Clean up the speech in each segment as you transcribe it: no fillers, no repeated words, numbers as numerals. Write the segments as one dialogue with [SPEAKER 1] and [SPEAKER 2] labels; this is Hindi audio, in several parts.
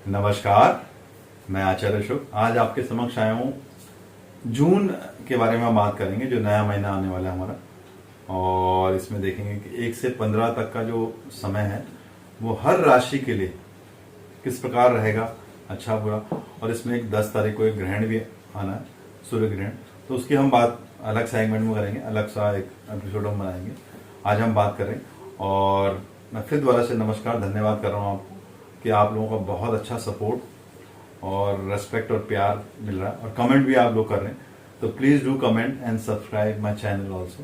[SPEAKER 1] नमस्कार, मैं आचार्य अशोक आज आपके समक्ष आया हूँ। जून के बारे में हम बात करेंगे, जो नया महीना आने वाला है हमारा। और इसमें देखेंगे कि 1 से 15 तक का जो समय है वो हर राशि के लिए किस प्रकार रहेगा, अच्छा बुरा। और इसमें एक 10 तारीख को एक ग्रहण भी आना है, सूर्य ग्रहण। तो उसकी हम बात अलग सेगमेंट में करेंगे, अलग सा एक एपिसोड हम बनाएंगे। आज हम बात करें, और मैं फिर दोबारा से नमस्कार, धन्यवाद कर रहा हूँ आपको कि आप लोगों का बहुत अच्छा सपोर्ट और रेस्पेक्ट और प्यार मिल रहा है, और कमेंट भी आप लोग कर रहे हैं। तो please do comment and subscribe my channel also.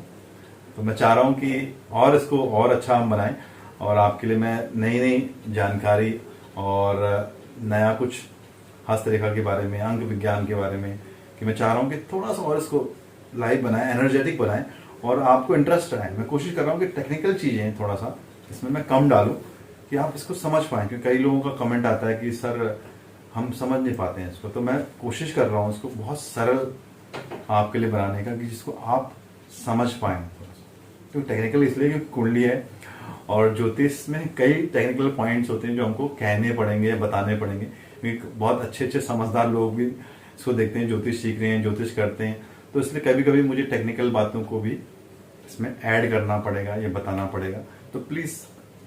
[SPEAKER 1] तो मैं चाह रहा हूँ कि और इसको और अच्छा हम बनाएं, और आपके लिए मैं नई नई जानकारी और नया कुछ हस्तरेखा के बारे में, अंक विज्ञान के बारे में, कि मैं चाह रहा हूँ कि थोड़ा सा और इसको लाइव बनाएं, एनर्जेटिक बनाएं, और आपको इंटरेस्ट आए। मैं कोशिश कर रहा हूँ कि टेक्निकल चीज़ें थोड़ा सा इसमें मैं कम डालूँ, कि आप इसको समझ पाएं। क्योंकि कई लोगों का कमेंट आता है कि सर हम समझ नहीं पाते हैं इसको। तो मैं कोशिश कर रहा हूँ इसको बहुत सरल आपके लिए बनाने का, कि जिसको आप समझ पाएं। क्योंकि टेक्निकल इसलिए कि कुंडली है, और ज्योतिष में कई टेक्निकल पॉइंट्स होते हैं जो हमको कहने पड़ेंगे या बताने पड़ेंगे। क्योंकि बहुत अच्छे अच्छे समझदार लोग भी इसको देखते हैं, ज्योतिष सीख रहे हैं, ज्योतिष करते हैं। तो इसलिए कभी कभी मुझे टेक्निकल बातों को भी इसमें ऐड करना पड़ेगा या बताना पड़ेगा। तो प्लीज़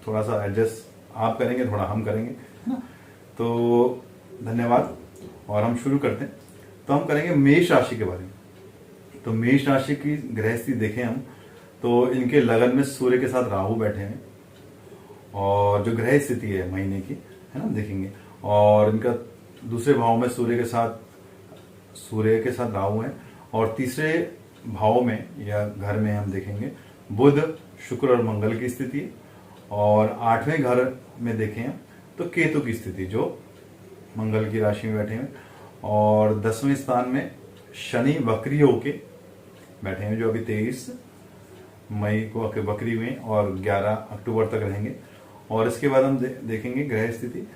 [SPEAKER 1] थोड़ा सा एडजस्ट आप करेंगे, थोड़ा हम करेंगे, है ना। तो धन्यवाद, और हम शुरू करते हैं। तो हम करेंगे मेष राशि के बारे में। तो मेष राशि की ग्रह स्थिति देखें हम, तो इनके लगन में सूर्य के साथ राहु बैठे हैं, और जो ग्रह स्थिति है महीने की, है ना, देखेंगे। और इनका दूसरे भाव में सूर्य के साथ राहु है, और तीसरे भाव में या घर में हम देखेंगे बुध, शुक्र और मंगल की स्थिति है। और 8वें घर में देखें तो केतु की स्थिति, जो मंगल की राशि में बैठे हैं। और 10वें स्थान में शनि वक्री होके बैठे हैं, जो अभी 23 मई को वक्री हुए, और 11 अक्टूबर तक रहेंगे। और इसके बाद हम देखेंगे ग्रह स्थिति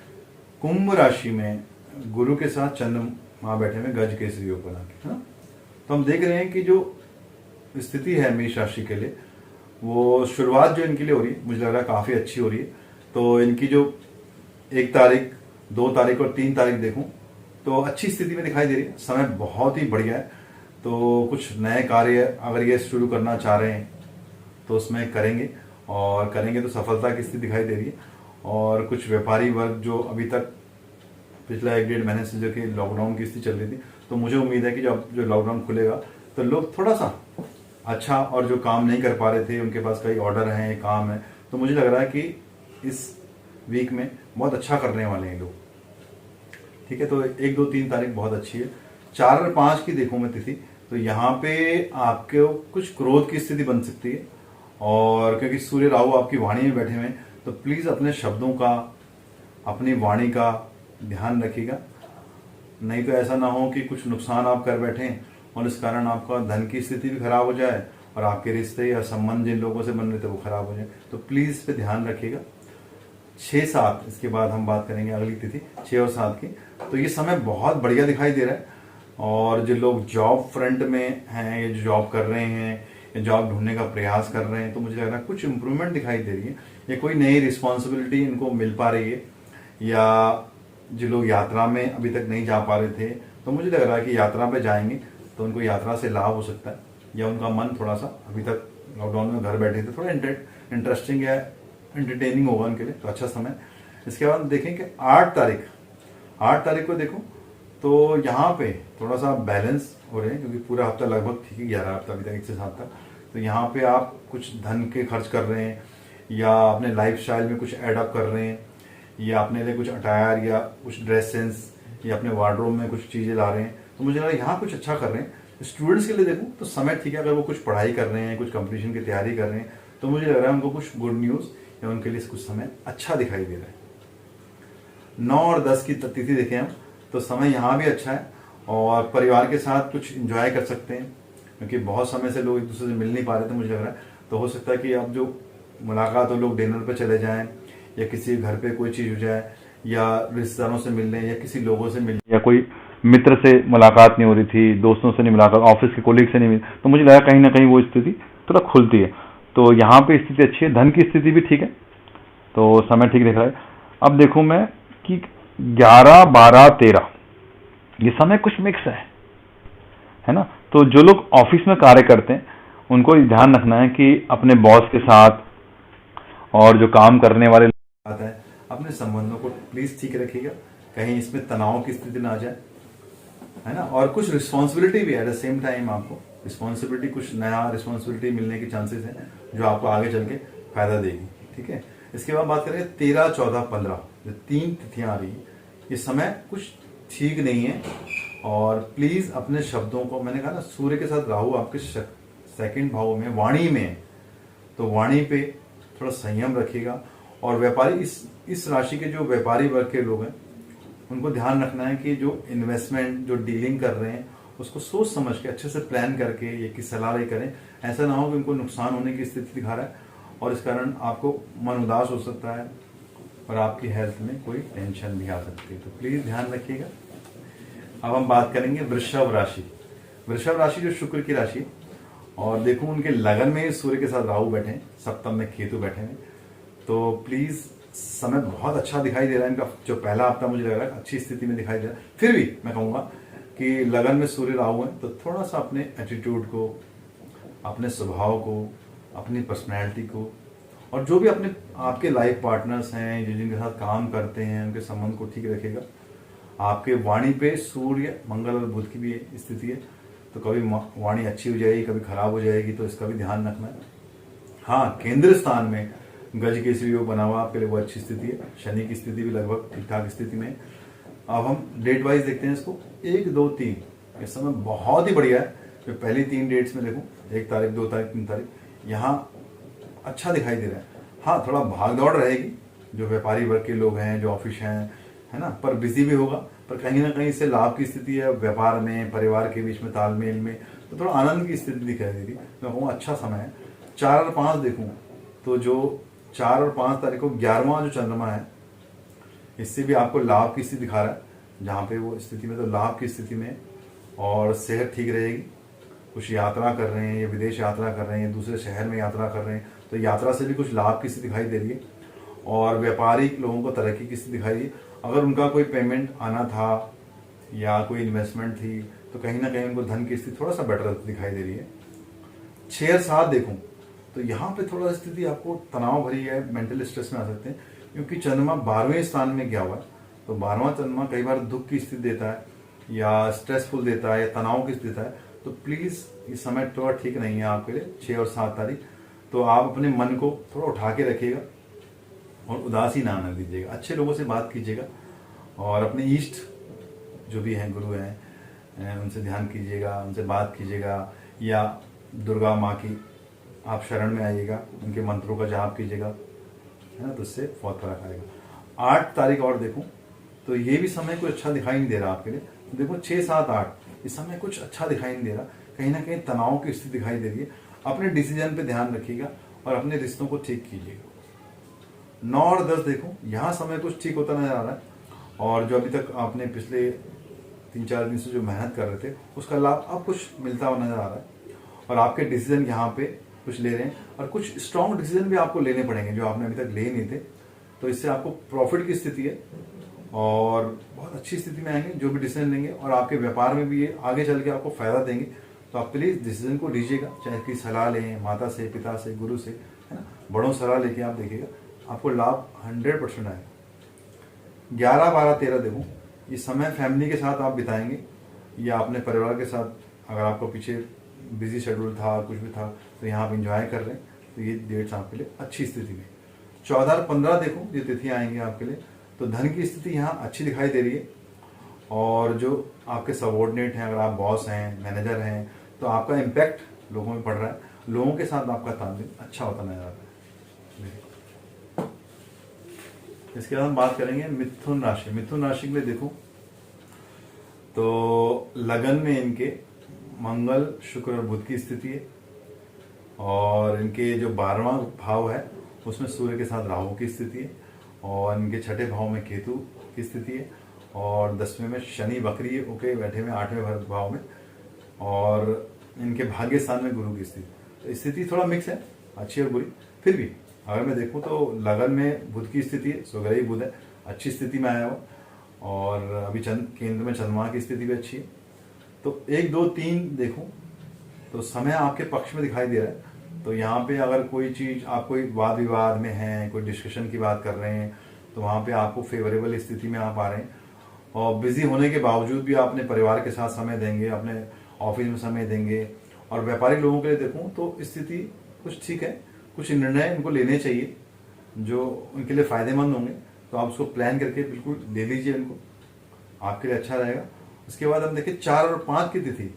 [SPEAKER 1] कुंभ राशि में गुरु के साथ चंद्रमा बैठे हुए गज केसरी योग बना के, है ना। तो हम देख रहे हैं कि जो स्थिति है मेष राशि के लिए, वो शुरुआत जो इनके लिए हो रही है, मुझे लग रहा है काफ़ी अच्छी हो रही है। तो इनकी जो 1 तारीख, 2 तारीख और 3 तारीख देखूं तो अच्छी स्थिति में दिखाई दे रही है। समय बहुत ही बढ़िया है। तो कुछ नए कार्य अगर ये शुरू करना चाह रहे हैं तो उसमें करेंगे, और करेंगे तो सफलता की स्थिति दिखाई दे रही है। और कुछ व्यापारी वर्ग जो अभी तक पिछला 1-1.5 महीने से जो कि लॉकडाउन की स्थिति चल रही थी, तो मुझे उम्मीद है कि जब जो लॉकडाउन खुलेगा तो लोग थोड़ा सा अच्छा, और जो काम नहीं कर पा रहे थे, उनके पास कई ऑर्डर हैं, काम है, तो मुझे लग रहा है कि इस वीक में बहुत अच्छा करने वाले हैं लोग। ठीक है, तो 1, 2, 3 तारीख बहुत अच्छी है। 4 और 5 की देखूं मैं तिथि, तो यहाँ पे आपके कुछ क्रोध की स्थिति बन सकती है। और क्योंकि सूर्य राहु आपकी वाणी में बैठे हुए हैं, तो प्लीज़ अपने शब्दों का, अपनी वाणी का ध्यान रखिएगा। नहीं तो ऐसा ना हो कि कुछ नुकसान आप कर बैठें, और इस कारण आपका धन की स्थिति भी खराब हो जाए, और आपके रिश्ते या संबंध जिन लोगों से बन रहे थे वो खराब हो जाए। तो प्लीज़ इस पे ध्यान रखिएगा। 6-7 इसके बाद हम बात करेंगे अगली तिथि 6 और 7 की। तो ये समय बहुत बढ़िया दिखाई दे रहा है। और जो लोग जॉब फ्रंट में हैं, या जो जॉब कर रहे हैं, या जॉब ढूंढने का प्रयास कर रहे हैं, तो मुझे लग रहा है कुछ इंप्रूवमेंट दिखाई दे रही है, या कोई नई रिस्पॉन्सिबिलिटी इनको मिल पा रही है। या जो लोग यात्रा में अभी तक नहीं जा पा रहे थे, तो मुझे लग रहा है कि यात्रा पे जाएंगे तो उनको यात्रा से लाभ हो सकता है। या उनका मन थोड़ा सा अभी तक लॉकडाउन में घर बैठे थे, थोड़ा इंटरेस्टिंग या एंटरटेनिंग होगा उनके लिए, तो अच्छा समय। इसके बाद देखें कि 8 तारीख को देखो, तो यहाँ पे थोड़ा सा बैलेंस हो रहे हैं, क्योंकि पूरा हफ्ता लगभग ठीक है, 11 हफ्ता अभी तक, 1 से 7 तक। तो यहाँ पे आप कुछ धन के खर्च कर रहे हैं, या अपने लाइफ स्टाइल में कुछ एडअप कर रहे हैं, या अपने लिए कुछ अटायर या कुछ ड्रेस सेंस, या अपने वार्डरोब में कुछ चीज़ें ला रहे हैं। तो मुझे लगा यहाँ कुछ अच्छा कर रहे हैं। स्टूडेंट्स के लिए देखूँ तो समय ठीक है। अगर वो कुछ पढ़ाई कर रहे हैं, कुछ कंपटीशन की तैयारी कर रहे हैं, तो मुझे लग रहा है उनको कुछ गुड न्यूज़ या उनके लिए कुछ समय अच्छा दिखाई दे रहा है। 9 और 10 की तिथि देखें हम, तो समय यहाँ भी अच्छा है, और परिवार के साथ कुछ इंजॉय कर सकते हैं। क्योंकि बहुत समय से लोग एक दूसरे से मिल नहीं पा रहे थे, मुझे लग रहा है। तो हो सकता है कि अब जो मुलाकात हो, लोग डिनर पे चले जाएं, या किसी घर पे कोई चीज़ हो जाए, या रिश्तेदारों से मिलने, या किसी लोगों से मिलने, या कोई मित्र से मुलाकात नहीं हो रही थी, दोस्तों से नहीं मुलाकात, ऑफिस के कोलीग से नहीं मिली, तो मुझे लगा कहीं ना कहीं वो स्थिति थोड़ा खुलती है। तो यहाँ पे स्थिति अच्छी है, धन की स्थिति भी ठीक है, तो समय ठीक दिख रहा है। अब देखूँ मैं कि 11, 12, 13 ये समय कुछ मिक्स है ना। तो जो लोग ऑफिस में कार्य करते हैं उनको ये ध्यान रखना है कि अपने बॉस के साथ और जो काम करने वाले लोग आता है अपने संबंधों को प्लीज ठीक रखिएगा, कहीं इसमें तनाव की स्थिति ना आ जाए, है ना। और कुछ रिस्पॉन्सिबिलिटी भी एट द सेम टाइम, आपको रिस्पॉन्सिबिलिटी, कुछ नया रिस्पॉन्सिबिलिटी मिलने के चांसेस हैं जो आपको आगे चल के फायदा देगी, ठीक है। इसके बाद बात करें 13, 14, 15 जो 3 तिथियां आ रही है, ये समय कुछ ठीक नहीं है। और प्लीज अपने शब्दों को, मैंने कहा ना सूर्य के साथ राहु आपके सेकंड भाव में वाणी में है, तो वाणी पे थोड़ा संयम रखिएगा। और व्यापारी, इस राशि के जो व्यापारी वर्ग के लोग हैं उनको ध्यान रखना है कि जो इन्वेस्टमेंट, जो डीलिंग कर रहे हैं उसको सोच समझ के अच्छे से प्लान करके ये की सलाह ले करें। ऐसा ना हो कि उनको नुकसान होने की स्थिति दिखा रहा है और इस कारण आपको मन उदास हो सकता है और आपकी हेल्थ में कोई टेंशन भी आ सकती है, तो प्लीज ध्यान रखिएगा। अब हम बात करेंगे वृषभ राशि। वृषभ राशि जो शुक्र की राशि है, और देखो उनके लगन में सूर्य के साथ राहु बैठे हैं, सप्तम में केतु बैठे हैं, तो प्लीज समय बहुत अच्छा दिखाई दे रहा है इनका। जो पहला हफ्ता मुझे लग रहा है अच्छी स्थिति में दिखाई दे रहा है। फिर भी मैं कहूंगा कि लगन में सूर्य राहु है, तो थोड़ा सा अपने एटीट्यूड को, अपने स्वभाव को, अपनी पर्सनैलिटी को, और जो भी अपने आपके लाइफ पार्टनर्स हैं जो जिनके साथ काम करते हैं उनके संबंध को ठीक रखेगा। आपके वाणी पे सूर्य, मंगल और बुध की भी स्थिति है, तो कभी वाणी अच्छी हो जाएगी, कभी खराब हो जाएगी, तो इसका भी ध्यान रखना है। हाँ, केंद्र स्थान में गज केसरी योग बना हुआ आपके लिए वो अच्छी स्थिति है। शनि की स्थिति भी लगभग ठीक ठाक स्थिति में है। अब हम डेट वाइज देखते हैं इसको। 1, 2, 3 ये समय बहुत ही बढ़िया है। जो पहली 3 डेट्स में देखूं, 1 तारीख, 2 तारीख, 3 तारीख, यहाँ अच्छा दिखाई दे रहा है। हाँ, थोड़ा भाग दौड़ रहेगी, जो व्यापारी वर्ग के लोग हैं, जो ऑफिस हैं, है ना, पर बिजी भी होगा, पर कहीं ना कहीं इससे लाभ की स्थिति है। व्यापार में, परिवार के बीच में तालमेल में, तो थोड़ा आनंद की स्थिति दिखाई देगी। मैं कहूँगा अच्छा समय है। 4 और 5 देखूं तो जो 4 और 5 तारीख को 11वां जो चंद्रमा है, इससे भी आपको लाभ की स्थिति दिखा रहा है। जहाँ पे वो स्थिति में, तो लाभ की स्थिति में, और सेहत ठीक रहेगी। कुछ यात्रा कर रहे हैं या विदेश यात्रा कर रहे हैं, दूसरे शहर में यात्रा कर रहे हैं, तो यात्रा से भी कुछ लाभ की स्थिति दिखाई दे रही है। और व्यापारिक लोगों को तरक्की की स्थिति दिखाई दी। अगर उनका कोई पेमेंट आना था या कोई इन्वेस्टमेंट थी, तो कहीं ना कहीं उनको धन की स्थिति थोड़ा सा बेटर दिखाई दे रही है। 6 और 7 देखूं तो यहाँ पे थोड़ा स्थिति आपको तनाव भरी है, मेंटल स्ट्रेस में आ सकते हैं, क्योंकि चंद्रमा 12वें स्थान में गया हुआ है। तो 12वां चंद्रमा कई बार दुख की स्थिति देता है या स्ट्रेसफुल देता है या तनाव की स्थिति देता है। तो प्लीज इस समय थोड़ा ठीक नहीं है आपके लिए, 6 और 7 तारीख। तो आप अपने मन को थोड़ा उठा के रखिएगा और उदासी ना आने दीजिएगा। अच्छे लोगों से बात कीजिएगा और अपने इष्ट जो भी हैं, गुरु हैं, उनसे ध्यान कीजिएगा, उनसे बात कीजिएगा, या दुर्गा माँ की आप शरण में आइएगा, उनके मंत्रों का जाप कीजिएगा, है ना, तो इससे बहुत फर्क आएगा। 8 तारीख और देखूं तो ये भी समय कुछ अच्छा दिखाई नहीं दे रहा आपके लिए। तो देखो 6, 7, 8 इस समय कुछ अच्छा दिखाई नहीं दे रहा, कहीं ना कहीं तनाव की स्थिति दिखाई दे रही है। अपने डिसीजन पे ध्यान रखिएगा और अपने रिश्तों को ठीक कीजिएगा। 9 और 10 देखो, यहाँ समय कुछ ठीक होता नजर आ रहा है, और जो अभी तक आपने पिछले 3-4 दिन से जो मेहनत कर रहे थे उसका लाभ अब कुछ मिलता हुआ नजर आ रहा है। और आपके डिसीजन यहाँ पे कुछ ले रहे हैं, और कुछ स्ट्रॉन्ग डिसीजन भी आपको लेने पड़ेंगे जो आपने अभी तक ले नहीं थे, तो इससे आपको प्रॉफिट की स्थिति है और बहुत अच्छी स्थिति में आएंगे जो भी डिसीजन लेंगे, और आपके व्यापार में भी ये आगे चल के आपको फायदा देंगे। तो आप प्लीज डिसीजन को लीजिएगा, चाहे कि सलाह लें माता से, पिता से, गुरु से, है ना, बड़ों सलाह लेके आप देखिएगा, आपको लाभ 100% आएगा। 11, 12, 13 देखो, ये समय फैमिली के साथ आप बिताएंगे या अपने परिवार के साथ। अगर आपको पीछे बिजी शेड्यूल था, कुछ भी था, तो यहाँ आप इंजॉय कर रहे हैं, तो ये डेट्स आपके लिए अच्छी स्थिति में। 14 और 15 देखो, ये तिथियां आएंगे आपके लिए, तो धन की स्थिति यहाँ अच्छी दिखाई दे रही है। और जो आपके सबॉर्डिनेट हैं, अगर आप बॉस हैं, मैनेजर हैं, तो आपका इम्पैक्ट लोगों में पड़ रहा है, लोगों के साथ आपका तालमेल अच्छा होता नजर आता है। इसके बाद हम बात करेंगे मिथुन राशि। मिथुन राशि के लिए देखो तो लगन में इनके मंगल, शुक्र और बुध की स्थिति है, और इनके जो 12वां भाव है उसमें सूर्य के साथ राहु की स्थिति है, और इनके 6ठे भाव में केतु की स्थिति है, और 10वें में शनि वक्री होके बैठे हुए 8वें भाव में, और इनके भाग्य स्थान में गुरु की स्थिति। तो स्थिति थोड़ा मिक्स है, अच्छी और बुरी। फिर भी अगर मैं देखूं तो लगन में बुध की स्थिति है, स्वग्रही बुध है, अच्छी स्थिति में आया हुआ, और अभी केंद्र में चंद्रमा की स्थिति भी अच्छी है। तो 1 2 3 देखूं तो समय आपके पक्ष में दिखाई दे रहा है। तो यहाँ पे अगर कोई चीज़ आप कोई वाद विवाद में हैं, कोई डिस्कशन की बात कर रहे हैं, तो वहाँ पे आपको फेवरेबल स्थिति में आप आ रहे हैं। और बिजी होने के बावजूद भी आप अपने परिवार के साथ समय देंगे, अपने ऑफिस में समय देंगे। और व्यापारी लोगों के लिए देखूं तो स्थिति कुछ ठीक है, कुछ निर्णय इनको लेने चाहिए जो उनके लिए फायदेमंद होंगे। तो आप उसको प्लान करके बिल्कुल ले लीजिए, इनको आपके लिए अच्छा रहेगा। उसके बाद हम देखें 4 और 5 की तिथि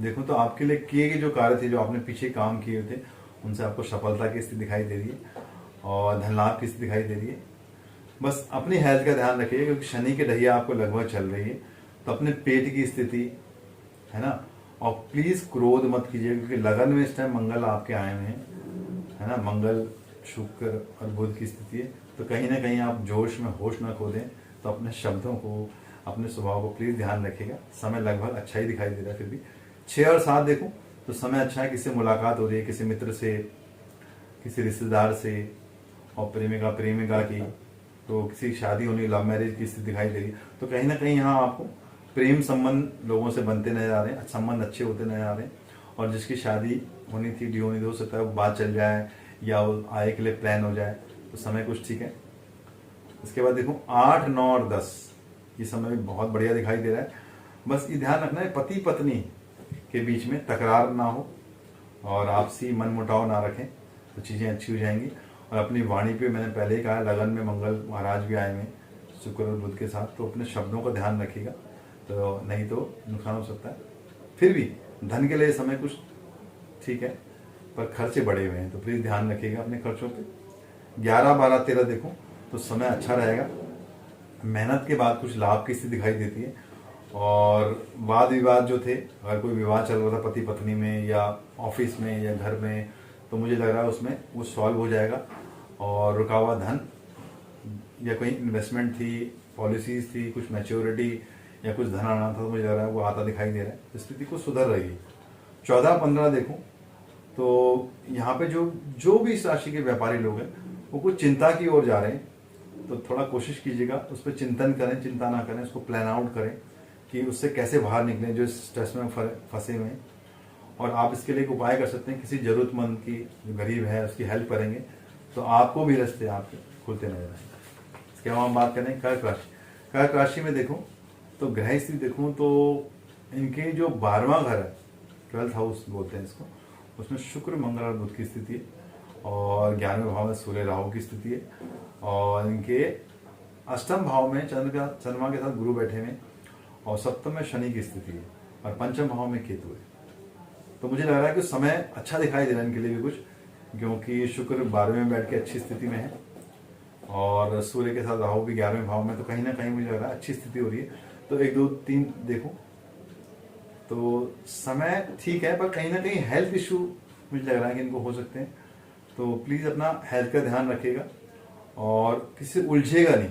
[SPEAKER 1] देखो तो आपके लिए किए गए जो कार्य थे, जो आपने पीछे काम किए थे, उनसे आपको सफलता की स्थिति दिखाई दे रही है और धन लाभ की स्थिति दिखाई दे रही है। बस अपनी हेल्थ का ध्यान रखिए क्योंकि शनि की ढैया आपको लगभग चल रही है। तो अपने पेट की स्थिति है ना, और प्लीज क्रोध मत कीजिए क्योंकि लगन में इस टाइम मंगल आपके आए हुए हैं, है ना। मंगल, शुक्र और बुध की स्थिति है। तो कहीं ना कहीं आप जोश में होश न खो दें। तो अपने शब्दों को, अपने स्वभाव को प्लीज ध्यान रखिएगा। समय लगभग अच्छा ही दिखाई दे रहा है। फिर भी 6 और 7 देखूं तो समय अच्छा है। किसी से मुलाकात हो रही है, किसी मित्र से, किसी रिश्तेदार से, और प्रेमिका की, तो किसी शादी होनी, लव मैरिज की स्थिति दिखाई दे रही है। तो कहीं ना कहीं यहाँ आपको प्रेम संबंध लोगों से बनते नजर आ रहे हैं, संबंध अच्छे होते नजर आ रहे हैं। और जिसकी शादी होनी थी, डी होनी थी, हो सकता है वो बात चल जाए या वो आए के लिए प्लान हो जाए। तो समय कुछ ठीक है। इसके बाद देखो 8 9 और 10 ये समय भी बहुत बढ़िया दिखाई दे रहा है। बस ये ध्यान रखना है पति पत्नी के बीच में तकरार ना हो और आपसी मन मुटाव ना रखें, तो चीज़ें अच्छी हो जाएंगी। और अपनी वाणी पे मैंने पहले ही कहा, लगन में मंगल महाराज भी आए हुए हैं शुक्र और बुध के साथ। तो अपने शब्दों का ध्यान रखिएगा, तो नहीं तो नुकसान हो सकता है। फिर भी धन के लिए समय कुछ ठीक है, पर खर्चे बढ़े हुए हैं, तो प्लीज़ ध्यान रखिएगा अपने खर्चों पे। 11 12 13 देखो तो समय अच्छा रहेगा। मेहनत के बाद कुछ लाभ की स्थिति दिखाई देती है। और वाद विवाद जो थे, अगर कोई विवाद चल रहा था पति पत्नी में या ऑफिस में या घर में, तो मुझे लग रहा है उसमें वो सॉल्व हो जाएगा। और रुका हुआ धन या कोई इन्वेस्टमेंट थी, पॉलिसीज थी, कुछ मैच्योरिटी या कुछ धन आना था, तो मुझे लग रहा है वो आता दिखाई दे रहा है। स्थिति को सुधर रही है। 14 15 देखूं तो यहाँ पे जो भी इस राशि के व्यापारी लोग हैं वो कुछ चिंता की ओर जा रहे हैं। तो थोड़ा कोशिश कीजिएगा, उस पर चिंतन करें, चिंता ना करें, उसको प्लान आउट करें कि उससे कैसे बाहर निकलें जो स्ट्रेस में फंसे हुए हैं। और आप इसके लिए एक उपाय कर सकते हैं, किसी जरूरतमंद की, जो गरीब है, उसकी हेल्प करेंगे तो आपको भी रास्ते आपके खुलते नजर आएंगे। इसके अलावा हम बात करें कर्क राशि। कर्क राशि में देखूं तो ग्रह स्थिति देखूं तो इनके जो 12वां घर है, 12th हाउस बोलते हैं इसको, उसमें शुक्र मंगल और बुध की स्थिति है। और 11वें भाव में सूर्य राहु की स्थिति है। और इनके 8म भाव में चंद्रमा के साथ गुरु बैठे हुए, और 7म में शनि की स्थिति है, और 5म भाव में केतु है। तो मुझे लग रहा है कि समय अच्छा दिखाई दे रहा है इनके लिए भी कुछ, क्योंकि शुक्र 12वें में बैठ के अच्छी स्थिति में है और सूर्य के साथ राहु भी 11वें भाव में। तो कहीं ना कहीं मुझे लग रहा है अच्छी स्थिति हो रही है। तो 1 2 3 देखो तो समय ठीक है, पर कहीं ना कहीं हेल्थ इशू मुझे लग रहा है कि इनको हो सकते हैं। तो प्लीज़ अपना हेल्थ का ध्यान रखिएगा और किसी से उलझेगा नहीं,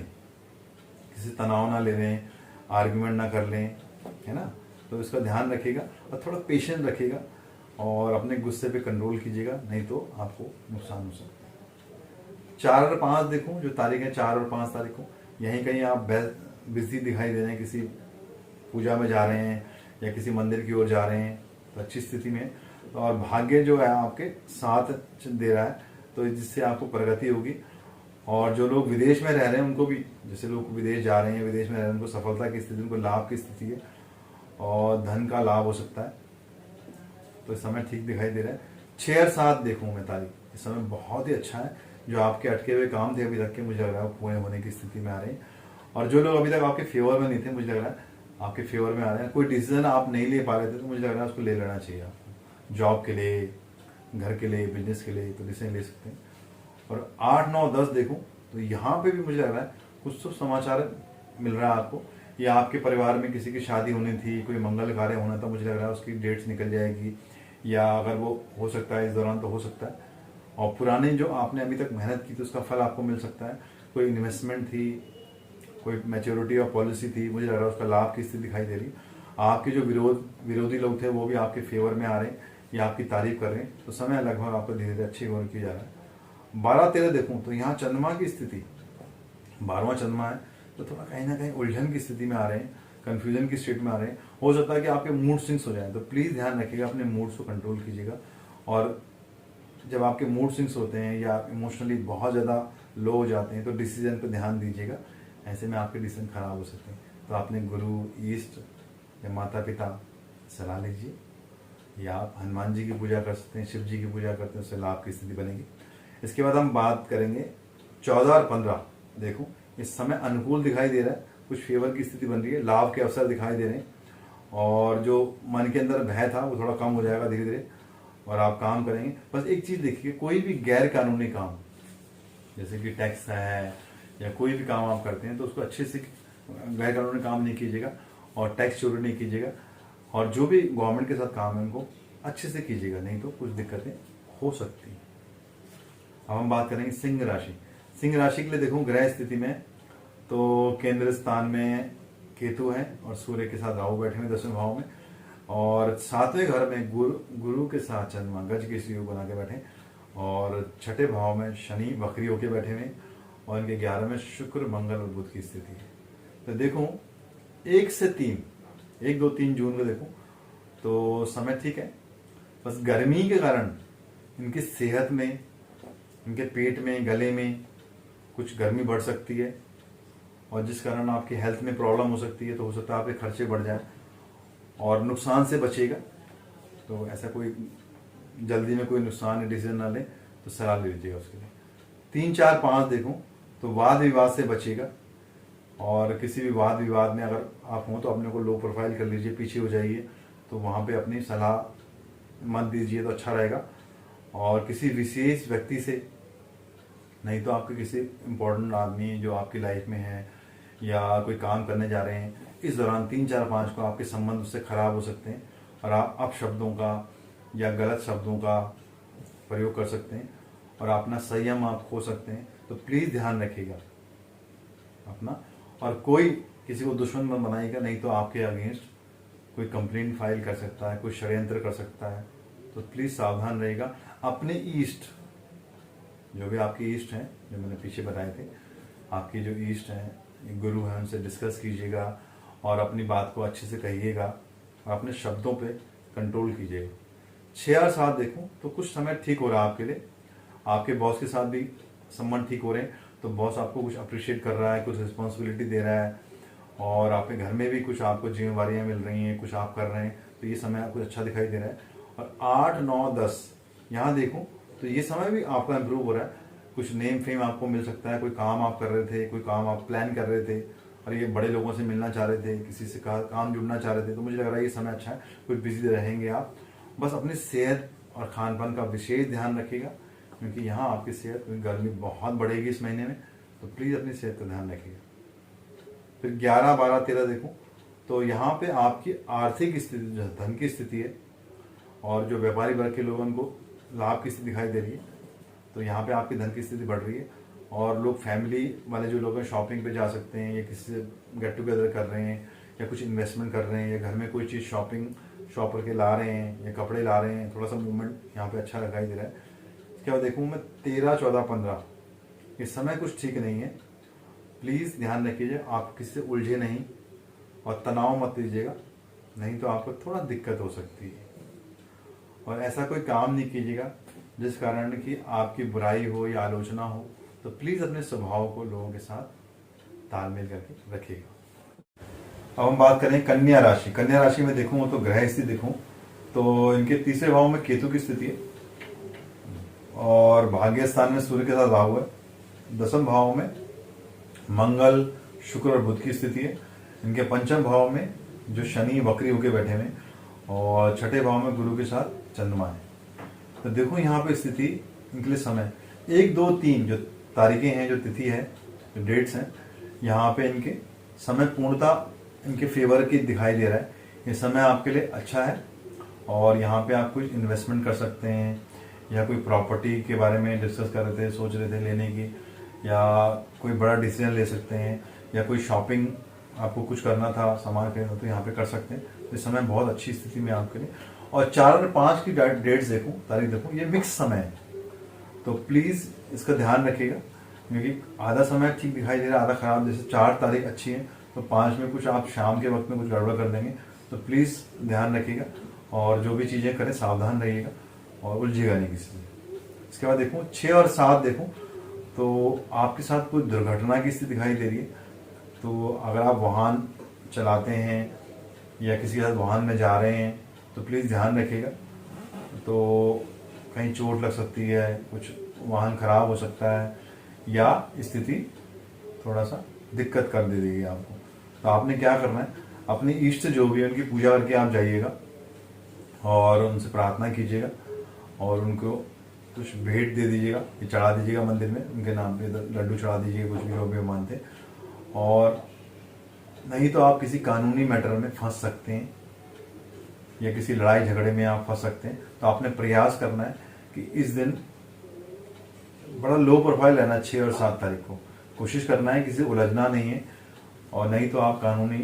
[SPEAKER 1] किसी से तनाव ना ले लें, आर्ग्यूमेंट ना कर लें, है ना। तो इसका ध्यान रखिएगा और थोड़ा पेशेंस रखिएगा और अपने गुस्से पे कंट्रोल कीजिएगा, नहीं तो आपको नुकसान हो सकता है। 4 और 5 देखूं, जो तारीख है 4 और 5 तारीख को, यहीं कहीं आप बिजी दिखाई दे रहे हैं, किसी पूजा में जा रहे हैं या किसी मंदिर की ओर जा रहे हैं, तो अच्छी स्थिति में। और भाग्य जो है आपके साथ दे रहा है, तो जिससे आपको प्रगति होगी। और जो लोग विदेश में रह रहे हैं उनको भी, जैसे लोग विदेश जा रहे हैं, विदेश में रह रहे हैं, उनको सफलता की स्थिति, उनको लाभ की स्थिति है और धन का लाभ हो सकता है। तो इस समय ठीक दिखाई दे रहा है। 6 और 7 देखूँ मैं तारीख, इस समय बहुत ही अच्छा है। जो आपके अटके हुए काम थे अभी तक के, मुझे लग रहा है पूरे होने की स्थिति में आ रहे हैं। और जो लोग अभी तक आपके फेवर में नहीं थे, मुझे लग रहा है आपके फेवर में आ रहे हैं। कोई डिसीजन आप नहीं ले पा रहे थे, तो मुझे लग रहा है उसको ले लेना चाहिए आपको। जॉब के लिए, घर के लिए, बिजनेस के लिए, तो डिसीजन ले सकते हैं। और 8 9 10 देखूं तो यहाँ पे भी मुझे लग रहा है कुछ तो समाचार मिल रहा है आपको, या आपके परिवार में किसी की शादी होनी थी, कोई मंगल कार्य होना था, मुझे लग रहा है उसकी डेट्स निकल जाएगी, या अगर वो हो सकता है इस दौरान तो हो सकता है। और पुरानी जो आपने अभी तक मेहनत की थी उसका फल आपको मिल सकता है। कोई इन्वेस्टमेंट थी, कोई मैच्योरिटी और पॉलिसी थी, मुझे लग रहा है उसका लाभ की स्थिति दिखाई दे रही। आपके जो विरोधी लोग थे वो भी आपके फेवर में आ रहे हैं या आपकी तारीफ कर रहे हैं। तो समय लगभग आपको धीरे धीरे अच्छी ओर किया जा रहा है। 12 13 देखूं तो यहाँ चंद्रमा की स्थिति, 12वां चंद्रमा है, तो थोड़ा कहीं ना कहीं उलझन की स्थिति में आ रहे हैं, कंफ्यूजन की स्टेट में आ रहे हैं। हो सकता है कि आपके मूड स्विंग्स हो जाए, तो प्लीज़ ध्यान रखिएगा, अपने मूड्स को कंट्रोल कीजिएगा। और जब आपके मूड स्विंग्स होते हैं या आप इमोशनली बहुत ज़्यादा लो हो जाते हैं, तो डिसीजन पे ध्यान दीजिएगा, ऐसे में आपके डिसीजन खराब हो सकते हैं। तो आपने गुरु, ईष्ट या माता पिता सलाह लीजिए, या आप हनुमान जी की पूजा कर सकते हैं, शिव जी की पूजा करते हैं, उससे लाभ की स्थिति बनेगी। इसके बाद हम बात करेंगे 14 और 15। देखो इस समय अनुकूल दिखाई दे रहा है, कुछ फेवर की स्थिति बन रही है, लाभ के अवसर दिखाई दे रहे हैं, और जो मन के अंदर भय था वो थोड़ा कम हो जाएगा धीरे धीरे, और आप काम करेंगे। बस एक चीज़ देखिए, कोई भी गैर कानूनी काम जैसे कि टैक्स है या कोई भी काम आप करते हैं, तो उसको अच्छे से, गैर कानूनी काम नहीं कीजिएगा और टैक्स चोरी नहीं कीजिएगा, और जो भी गवर्नमेंट के साथ काम है उनको अच्छे से कीजिएगा, नहीं तो कुछ दिक्कतें हो सकती हैं। अब हम बात करेंगे सिंह राशि। सिंह राशि के लिए देखो ग्रह स्थिति में तो केंद्र स्थान में केतु है और सूर्य के साथ राहु बैठे हुए 10वें भाव में, और 7वें घर में गुरु के साथ चंद्रमा गज के योग बना के बैठे, और 6ठे भाव में शनि वक्री होके बैठे हुए, और इनके 11 में शुक्र मंगल और बुध की स्थिति है। तो देखो 1 से 3, 1, 2, 3 जून को देखो तो समय ठीक है, बस गर्मी के कारण इनकी सेहत में, इनके पेट में, गले में कुछ गर्मी बढ़ सकती है, और जिस कारण आपकी हेल्थ में प्रॉब्लम हो सकती है। तो हो सकता है आपके खर्चे बढ़ जाए और नुकसान से बचेगा। तो ऐसा कोई जल्दी में कोई नुकसान या डिसीजन ना ले, तो सलाह ले लीजिएगा उसके लिए। 3, 4, 5 देखो तो वाद विवाद से बचेगा, और किसी भी वाद विवाद में अगर आप हों तो अपने को लो प्रोफाइल कर लीजिए, पीछे हो जाइए, तो वहाँ पे अपनी सलाह मत दीजिए तो अच्छा रहेगा। और किसी विशेष व्यक्ति से, नहीं तो आपके किसी इम्पोर्टेंट आदमी जो आपकी लाइफ में है या कोई काम करने जा रहे हैं, इस दौरान 3, 4, 5 को आपके संबंध उससे खराब हो सकते हैं, और आप अपशब्दों का या गलत शब्दों का प्रयोग कर सकते हैं, और अपना संयम आप खो सकते हैं। तो प्लीज़ ध्यान रखिएगा अपना, और कोई किसी को दुश्मन मत बनाइएगा, नहीं तो आपके अगेंस्ट कोई कंप्लेंट फाइल कर सकता है, कोई षड्यंत्र कर सकता है। तो प्लीज़ सावधान रहेगा। अपने ईस्ट, जो भी आपके ईस्ट हैं, जो मैंने पीछे बताए थे, आपके जो ईस्ट हैं, गुरु हैं, उनसे डिस्कस कीजिएगा और अपनी बात को अच्छे से कहिएगा और अपने शब्दों पे कंट्रोल कीजिएगा। 6 और 7 देखो तो कुछ समय ठीक हो रहा है आपके लिए, आपके बॉस के साथ भी संबंध ठीक हो रहे हैं, तो बॉस आपको कुछ अप्रिशिएट कर रहा है, कुछ रिस्पॉन्सिबिलिटी दे रहा है, और आपके घर में भी कुछ आपको जिम्मेवारियाँ मिल रही हैं, कुछ आप कर रहे हैं, तो ये समय आपको अच्छा दिखाई दे रहा है। और 8, 9, 10 यहाँ देखो तो ये समय भी आपका इम्प्रूव हो रहा है, कुछ नेम फेम आपको मिल सकता है, कोई काम आप कर रहे थे, कोई काम आप प्लान कर रहे थे, और ये बड़े लोगों से मिलना चाह रहे थे, किसी से काम जुड़ना चाह रहे थे, तो मुझे लग रहा है ये समय अच्छा है, कुछ बिजी रहेंगे आप। बस अपनी सेहत और खान पान का विशेष ध्यान रखिएगा, क्योंकि यहाँ आपकी सेहत, गर्मी बहुत बढ़ेगी इस महीने में, तो प्लीज़ अपनी सेहत का ध्यान रखिएगा। फिर 11, 12, 13 देखो तो यहाँ पे आपकी आर्थिक स्थिति, जो धन की स्थिति है, और जो व्यापारी वर्ग के लोगों को लाभ की स्थिति दिखाई दे रही है, तो यहाँ पे आपकी धन की स्थिति बढ़ रही है, और लोग फैमिली वाले जो लोग हैं शॉपिंग पे जा सकते हैं, या किसी से गेट टुगेदर कर रहे हैं, या कुछ इन्वेस्टमेंट कर रहे हैं, या घर में कोई चीज़ शॉप करके ला रहे हैं, या कपड़े ला रहे हैं, थोड़ा सा मूवमेंट यहाँ पे अच्छा दिखाई दे रहा है। इसके बाद देखूँ मैं 13, 14, 15 इस समय कुछ ठीक नहीं है, प्लीज़ ध्यान रखिए, आप किसी से उलझे नहीं और तनाव मत लीजिएगा, नहीं तो आपको थोड़ा दिक्कत हो सकती है। और ऐसा कोई काम नहीं कीजिएगा जिस कारण कि आपकी बुराई हो या आलोचना हो, तो प्लीज़ अपने स्वभाव को लोगों के साथ तालमेल करके रखिएगा। अब हम बात करें कन्या राशि। कन्या राशि में देखूँ तो ग्रह स्थिति देखूँ तो इनके 3रे भाव में केतु की स्थिति है, और भाग्य स्थान में सूर्य के साथ राहु है, 10वें भाव में मंगल, शुक्र और बुध की स्थिति है। इनके 5वें भाव में जो शनि वक्री होके बैठे हुए, और 6ठे भाव में गुरु के साथ चंद्रमा है। तो देखो यहाँ पे स्थिति इनके लिए समय 1, 2, 3 जो तारीखें हैं, जो तिथि है, जो डेट्स हैं, यहाँ पे इनके समय पूर्णतः इनके फेवर की दिखाई दे रहा है। ये समय आपके लिए अच्छा है, और यहाँ पे आप कुछ इन्वेस्टमेंट कर सकते हैं, या कोई प्रॉपर्टी के बारे में डिस्कस कर रहे थे, सोच रहे थे लेने की, या कोई बड़ा डिसीजन ले सकते हैं, या कोई शॉपिंग आपको कुछ करना था, सामान खरीदना, तो यहाँ पे कर सकते हैं। तो इस समय बहुत अच्छी स्थिति में आपके लिए। और 4 और 5 की डेट्स देखूँ, तारीख देखूँ, ये मिक्स समय है, तो प्लीज़ इसका ध्यान रखिएगा। क्योंकि आधा समय ठीक दिखाई दे रहा है, आधा खराब। जैसे 4 तारीख अच्छी है तो 5 में कुछ आप शाम के वक्त में कुछ गड़बड़ कर देंगे, तो प्लीज़ ध्यान रखिएगा और जो भी चीज़ें करें सावधान रहिएगा और उलझिएगा नहीं किसी से। इसके बाद देखूँ 6 और 7 देखूँ तो आपके साथ कोई दुर्घटना की स्थिति दिखाई दे रही है। तो अगर आप वाहन चलाते हैं या किसी के साथ वाहन में जा रहे हैं तो प्लीज़ ध्यान रखिएगा। तो कहीं चोट लग सकती है, कुछ वाहन खराब हो सकता है या स्थिति थोड़ा सा दिक्कत कर दे देगी आपको। तो आपने क्या करना है, अपनी इष्ट जो भी है उनकी पूजा करके आप जाइएगा और उनसे प्रार्थना कीजिएगा और उनको कुछ भेंट दे दीजिएगा, ये चढ़ा दीजिएगा मंदिर में, उनके नाम पे लड्डू चढ़ा दीजिएगा, कुछ भी जो भी मानते। और नहीं तो आप किसी कानूनी मैटर में फंस सकते हैं या किसी लड़ाई झगड़े में आप फंस सकते हैं। तो आपने प्रयास करना है कि इस दिन बड़ा लो प्रोफाइल रहना, 6 और 7 तारीख को कोशिश करना है, किसी उलझना नहीं है। और नहीं तो आप कानूनी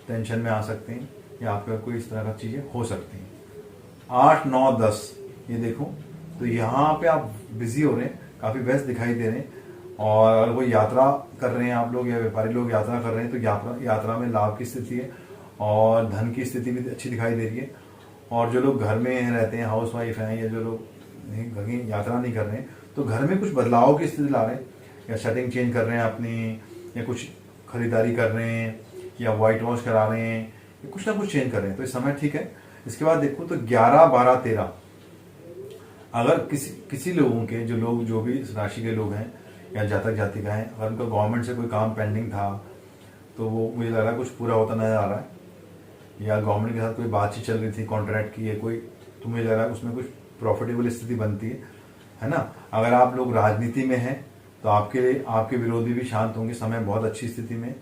[SPEAKER 1] टेंशन में आ सकते हैं या आपके कोई इस तरह का चीज़ें हो सकती हैं। 8, 9, 10 ये देखो तो यहाँ पे आप बिजी हो रहे हैं, काफ़ी व्यस्त दिखाई दे रहे हैं। और अगर कोई यात्रा कर रहे हैं आप लोग या व्यापारी लोग यात्रा कर रहे हैं तो यात्रा में लाभ की स्थिति है और धन की स्थिति भी अच्छी दिखाई दे रही है। और जो लोग घर में रहते हैं, हाउस वाइफ हैं, या जो लोग कहीं यात्रा नहीं कर रहे हैं तो घर में कुछ बदलाव की स्थिति ला रहे हैं या सेटिंग चेंज कर रहे हैं अपनी, या कुछ खरीदारी कर रहे हैं या वाइट वॉश करा रहे हैं या कुछ ना कुछ चेंज कर रहे हैं, तो इस समय ठीक है। इसके बाद देखो तो 11, 12, 13 अगर किसी लोगों के जो भी इस राशि के लोग हैं या जातक जातिका हैं, अगर उनका गवर्नमेंट से कोई काम पेंडिंग था तो वो मुझे लग रहा है कुछ पूरा होता नजर आ रहा है, या गवर्नमेंट के साथ कोई बातचीत चल रही थी कॉन्ट्रैक्ट की है कोई, तो मुझे लग रहा है उसमें कुछ प्रॉफिटेबल स्थिति बनती है ना। अगर आप लोग राजनीति में हैं तो आपके विरोधी भी शांत होंगे, समय बहुत अच्छी स्थिति में।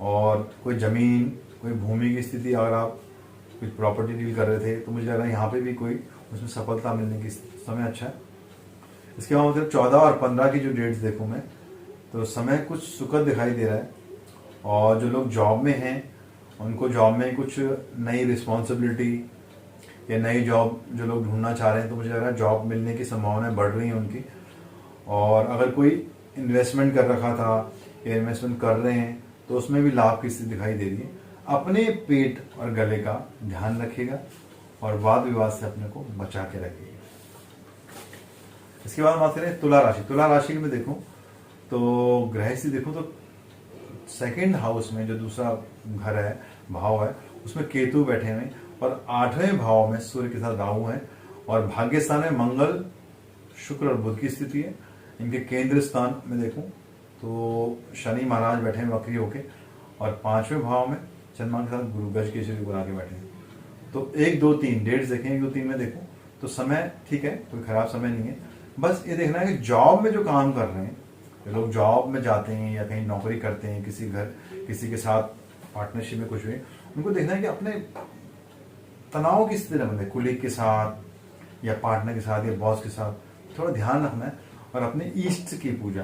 [SPEAKER 1] और कोई जमीन, कोई भूमि की स्थिति, अगर आप कुछ प्रॉपर्टी डील कर रहे थे तो मुझे लग रहा है यहाँ पे भी कोई उसमें सफलता मिलने की समय अच्छा है। इसके बाद मतलब 14 और 15 की जो डेट्स देखूँ मैं तो समय कुछ सुखद दिखाई दे रहा है। और जो लोग जॉब में हैं उनको जॉब में कुछ नई रिस्पॉन्सिबिलिटी या नई जॉब जो लोग ढूंढना चाह रहे हैं तो मुझे लग रहा है जॉब मिलने की संभावनाएं बढ़ रही हैं उनकी। और अगर कोई इन्वेस्टमेंट कर रखा था या इन्वेस्टमेंट कर रहे हैं तो उसमें भी लाभ की स्थिति दिखाई दे रही है। अपने पेट और गले का ध्यान रखिएगा और वाद विवाद से अपने को बचा के रखिएगा। इसके बाद बात करें तुला राशि। तुला राशि में देखूं तो ग्रह से देखूं तो सेकंड हाउस में जो दूसरा घर है, भाव है, उसमें केतु बैठे हुए और 8वें भाव में सूर्य के साथ राहु है और भाग्य स्थान में मंगल, शुक्र और बुध की स्थिति है। इनके केंद्र स्थान में देखूं तो शनि महाराज बैठे हैं वक्री होके और 5वें भाव में चंद्रमा के साथ गुरु गज केसरी बुला के बैठे हैं। तो 1, 2, 3 डेट्स देखें, 1, 2, 3 में देखूं तो समय ठीक है, कोई खराब समय नहीं है। बस ये देखना है कि जॉब में जो काम कर रहे हैं, जो लोग जॉब में जाते हैं या कहीं नौकरी करते हैं, किसी के साथ पार्टनरशिप में कुछ हुए, उनको देखना है कि अपने तनाव की स्थिति न बने, कुलीग के साथ या पार्टनर के साथ या बॉस के साथ थोड़ा ध्यान रखना है। और अपने ईष्ट की पूजा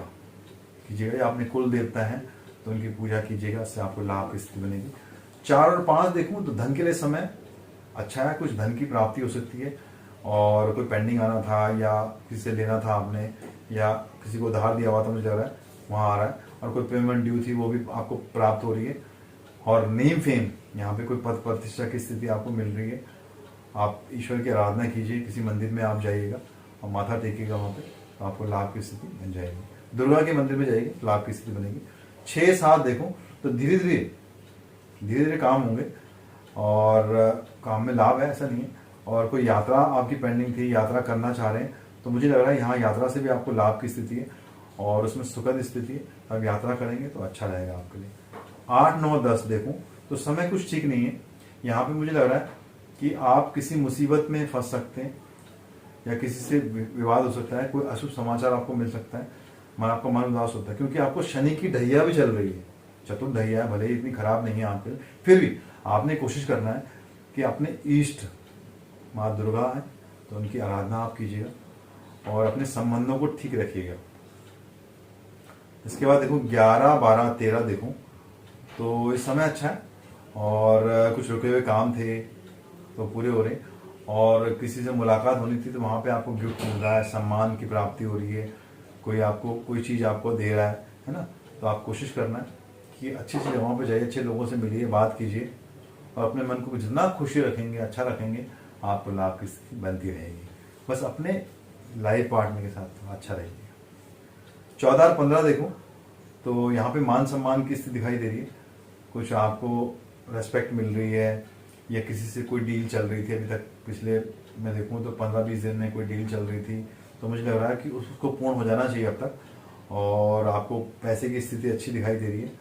[SPEAKER 1] कीजिएगा या अपने कुल देवता हैं तो उनकी पूजा कीजिएगा, इससे आपको लाभ की स्थिति बनेगी। 4 और 5 देखूं तो धन के लिए समय अच्छा है, कुछ धन की प्राप्ति हो सकती है। और कोई पेंडिंग आना था या किसी से लेना था आपने या किसी को उधार दिया हुआ था, मुझे लग रहा है वहाँ आ रहा है। और कोई पेमेंट ड्यू थी वो भी आपको प्राप्त हो रही है। और नेम फेम, यहाँ पे कोई पद प्रतिष्ठा की स्थिति आपको मिल रही है। आप ईश्वर की आराधना कीजिए, किसी मंदिर में आप जाइएगा और माथा टेकिएगा वहाँ पे, तो आपको लाभ की स्थिति बन जाएगी। दुर्गा के मंदिर में जाइए, लाभ की स्थिति बनेगी। 6, 7 देखो तो धीरे धीरे काम होंगे और काम में लाभ है, ऐसा नहीं है। और कोई यात्रा आपकी पेंडिंग थी, यात्रा करना चाह रहे हैं तो मुझे लग रहा है यहाँ यात्रा से भी आपको लाभ की स्थिति है और उसमें सुखद स्थिति है। अब यात्रा करेंगे तो अच्छा रहेगा आपके लिए। 8, 9, 10 देखूं तो समय कुछ ठीक नहीं है। यहाँ पे मुझे लग रहा है कि आप किसी मुसीबत में फंस सकते हैं या किसी से विवाद हो सकता है, कोई अशुभ समाचार आपको मिल सकता है, आपका मन उदास होता है क्योंकि आपको शनि की ढैया भी चल रही है। चतुर्थ ढैया भले ही इतनी खराब नहीं है आपके लिए, फिर भी आपने कोशिश करना है कि अपने ईष्ट माँ दुर्गा है तो उनकी आराधना आप कीजिएगा और अपने संबंधों को ठीक रखिएगा। इसके बाद देखो 11, 12, 13 देखो तो इस समय अच्छा है और कुछ रुके हुए काम थे तो पूरे हो रहे और किसी से मुलाकात होनी थी तो वहाँ पे आपको गिफ्ट मिल रहा है, सम्मान की प्राप्ति हो रही है। कोई आपको कोई चीज़ आपको दे रहा है ना, तो आप कोशिश करना है कि अच्छी अच्छी जगहों पर जाइए, अच्छे लोगों से मिलिए, बात कीजिए, और अपने मन को जितना खुशी रखेंगे, अच्छा रखेंगे, आपको लाभ की स्थिति बनती रहेगी। बस अपने लाइफ पार्टनर के साथ अच्छा रहिए। 14 और 15 देखो तो यहाँ पे मान सम्मान की स्थिति दिखाई दे रही है। कुछ आपको रेस्पेक्ट मिल रही है, या किसी से कोई डील चल रही थी अभी तक, पिछले मैं देखूँ तो 15-20 दिन में कोई डील चल रही थी, तो मुझे लग रहा है कि उसको पूर्ण हो जाना चाहिए अब तक, और आपको पैसे की स्थिति अच्छी दिखाई दे रही है।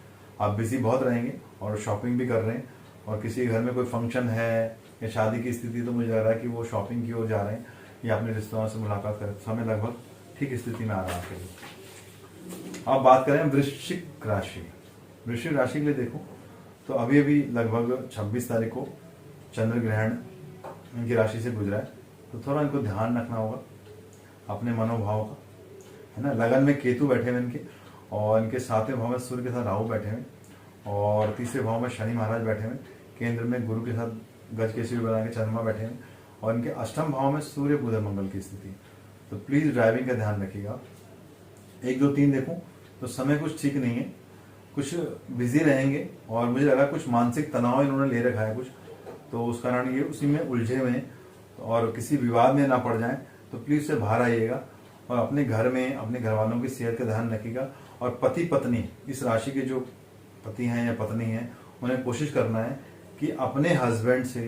[SPEAKER 1] आप बिजी बहुत रहेंगे और शॉपिंग भी कर रहे हैं, और किसी घर में कोई फंक्शन है या शादी की स्थिति, तो मुझे लग रहा है कि वो शॉपिंग की ओर जा रहे हैं या अपने रिश्तेदारों से मुलाकात कर समय लगभग ठीक स्थिति में आ रहा है आपके लिए। अब बात करें वृश्चिक राशि। वृश्चिक राशि के लिए देखो तो अभी अभी लगभग 26 तारीख को चंद्र ग्रहण इनकी राशि से गुजरा है, तो थोड़ा इनको ध्यान रखना होगा अपने मनोभाव का, है ना। लगन में केतु बैठे हुए इनके, और इनके 7वें भाव में सूर्य के साथ राहु बैठे हुए, और 3रे भाव में शनि महाराज बैठे हुए, केंद्र में गुरु के साथ गज केसरी बना के चंद्रमा बैठे हुए, और इनके 8वें भाव में सूर्य बुध मंगल की स्थिति। तो प्लीज ड्राइविंग का ध्यान रखिएगा। 1, 2, 3 देखूं तो समय कुछ ठीक नहीं है, कुछ बिजी रहेंगे, और मुझे लगा कुछ मानसिक तनाव इन्होंने ले रखा है कुछ, तो उस कारण ये उसी में उलझे हुए हैं, और किसी विवाद में ना पड़ जाएं, तो प्लीज से बाहर आइएगा, और अपने घर में अपने घर वालों की सेहत का ध्यान रखिएगा। और पति पत्नी, इस राशि के जो पति हैं या पत्नी हैं, उन्हें कोशिश करना है कि अपने हस्बैंड से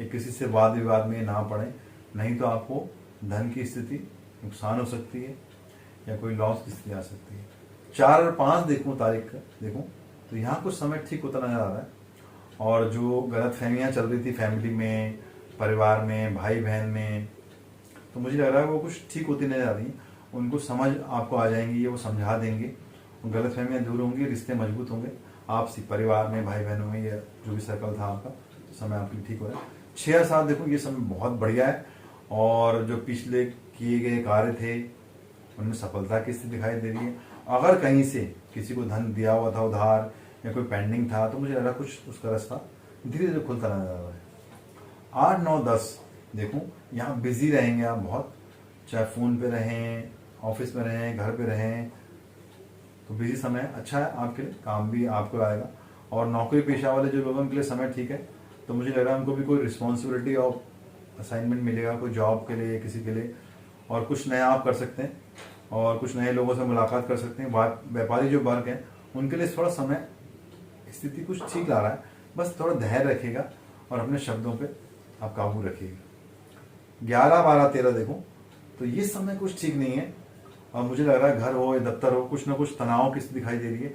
[SPEAKER 1] या किसी से वाद विवाद में ना पड़े, नहीं तो आपको धन की स्थिति नुकसान हो सकती है या कोई लॉस की स्थिति आ सकती है। 4 और 5 देखूं तारीख देखूं तो यहाँ कुछ समय ठीक होता नजर आ रहा है, और जो गलत फहमियाँ चल रही थी फैमिली में, परिवार में, भाई बहन में, तो मुझे लग रहा है वो कुछ ठीक होती नजर आ रही है। उनको समझ आपको आ जाएंगी, ये वो समझा देंगे, गलत फहमियाँ दूर होंगी, रिश्ते मजबूत होंगे आपसी परिवार में, भाई बहनों में, या जो भी सर्कल था आपका, समय आपके ठीक हो रहा है। 6 और 7 देखो ये समय बहुत बढ़िया है, और जो पिछले किए गए कार्य थे उनमें सफलता की स्थिति दिखाई दे रही है। अगर कहीं से किसी को धन दिया हुआ था उधार या कोई पेंडिंग था, तो मुझे लग रहा है कुछ उसका रास्ता धीरे धीरे खुलता नजर आ रहा है। 8, 9, 10 देखूं यहाँ बिजी रहेंगे आप बहुत, चाहे फोन पे रहें, ऑफिस में रहें, घर पे रहें, तो बिजी समय अच्छा है आपके लिए, काम भी आपको आएगा। और नौकरी पेशा वाले जो लोगों के लिए समय ठीक है, तो मुझे लग रहा है उनको भी कोई रिस्पॉन्सिबिलिटी और असाइनमेंट मिलेगा, कोई जॉब के लिए, किसी के लिए, और कुछ नया आप कर सकते हैं, और कुछ नए लोगों से मुलाकात कर सकते हैं। व्यापारी जो वर्ग है उनके लिए थोड़ा समय स्थिति कुछ ठीक ला रहा है, बस थोड़ा धैर्य रखिएगा और अपने शब्दों पे आप काबू रखिएगा। 11, 12, 13 देखो तो ये समय कुछ ठीक नहीं है, और मुझे लग रहा है घर हो या दफ्तर हो, कुछ ना कुछ तनाव की स्थिति दिखाई दे रही है।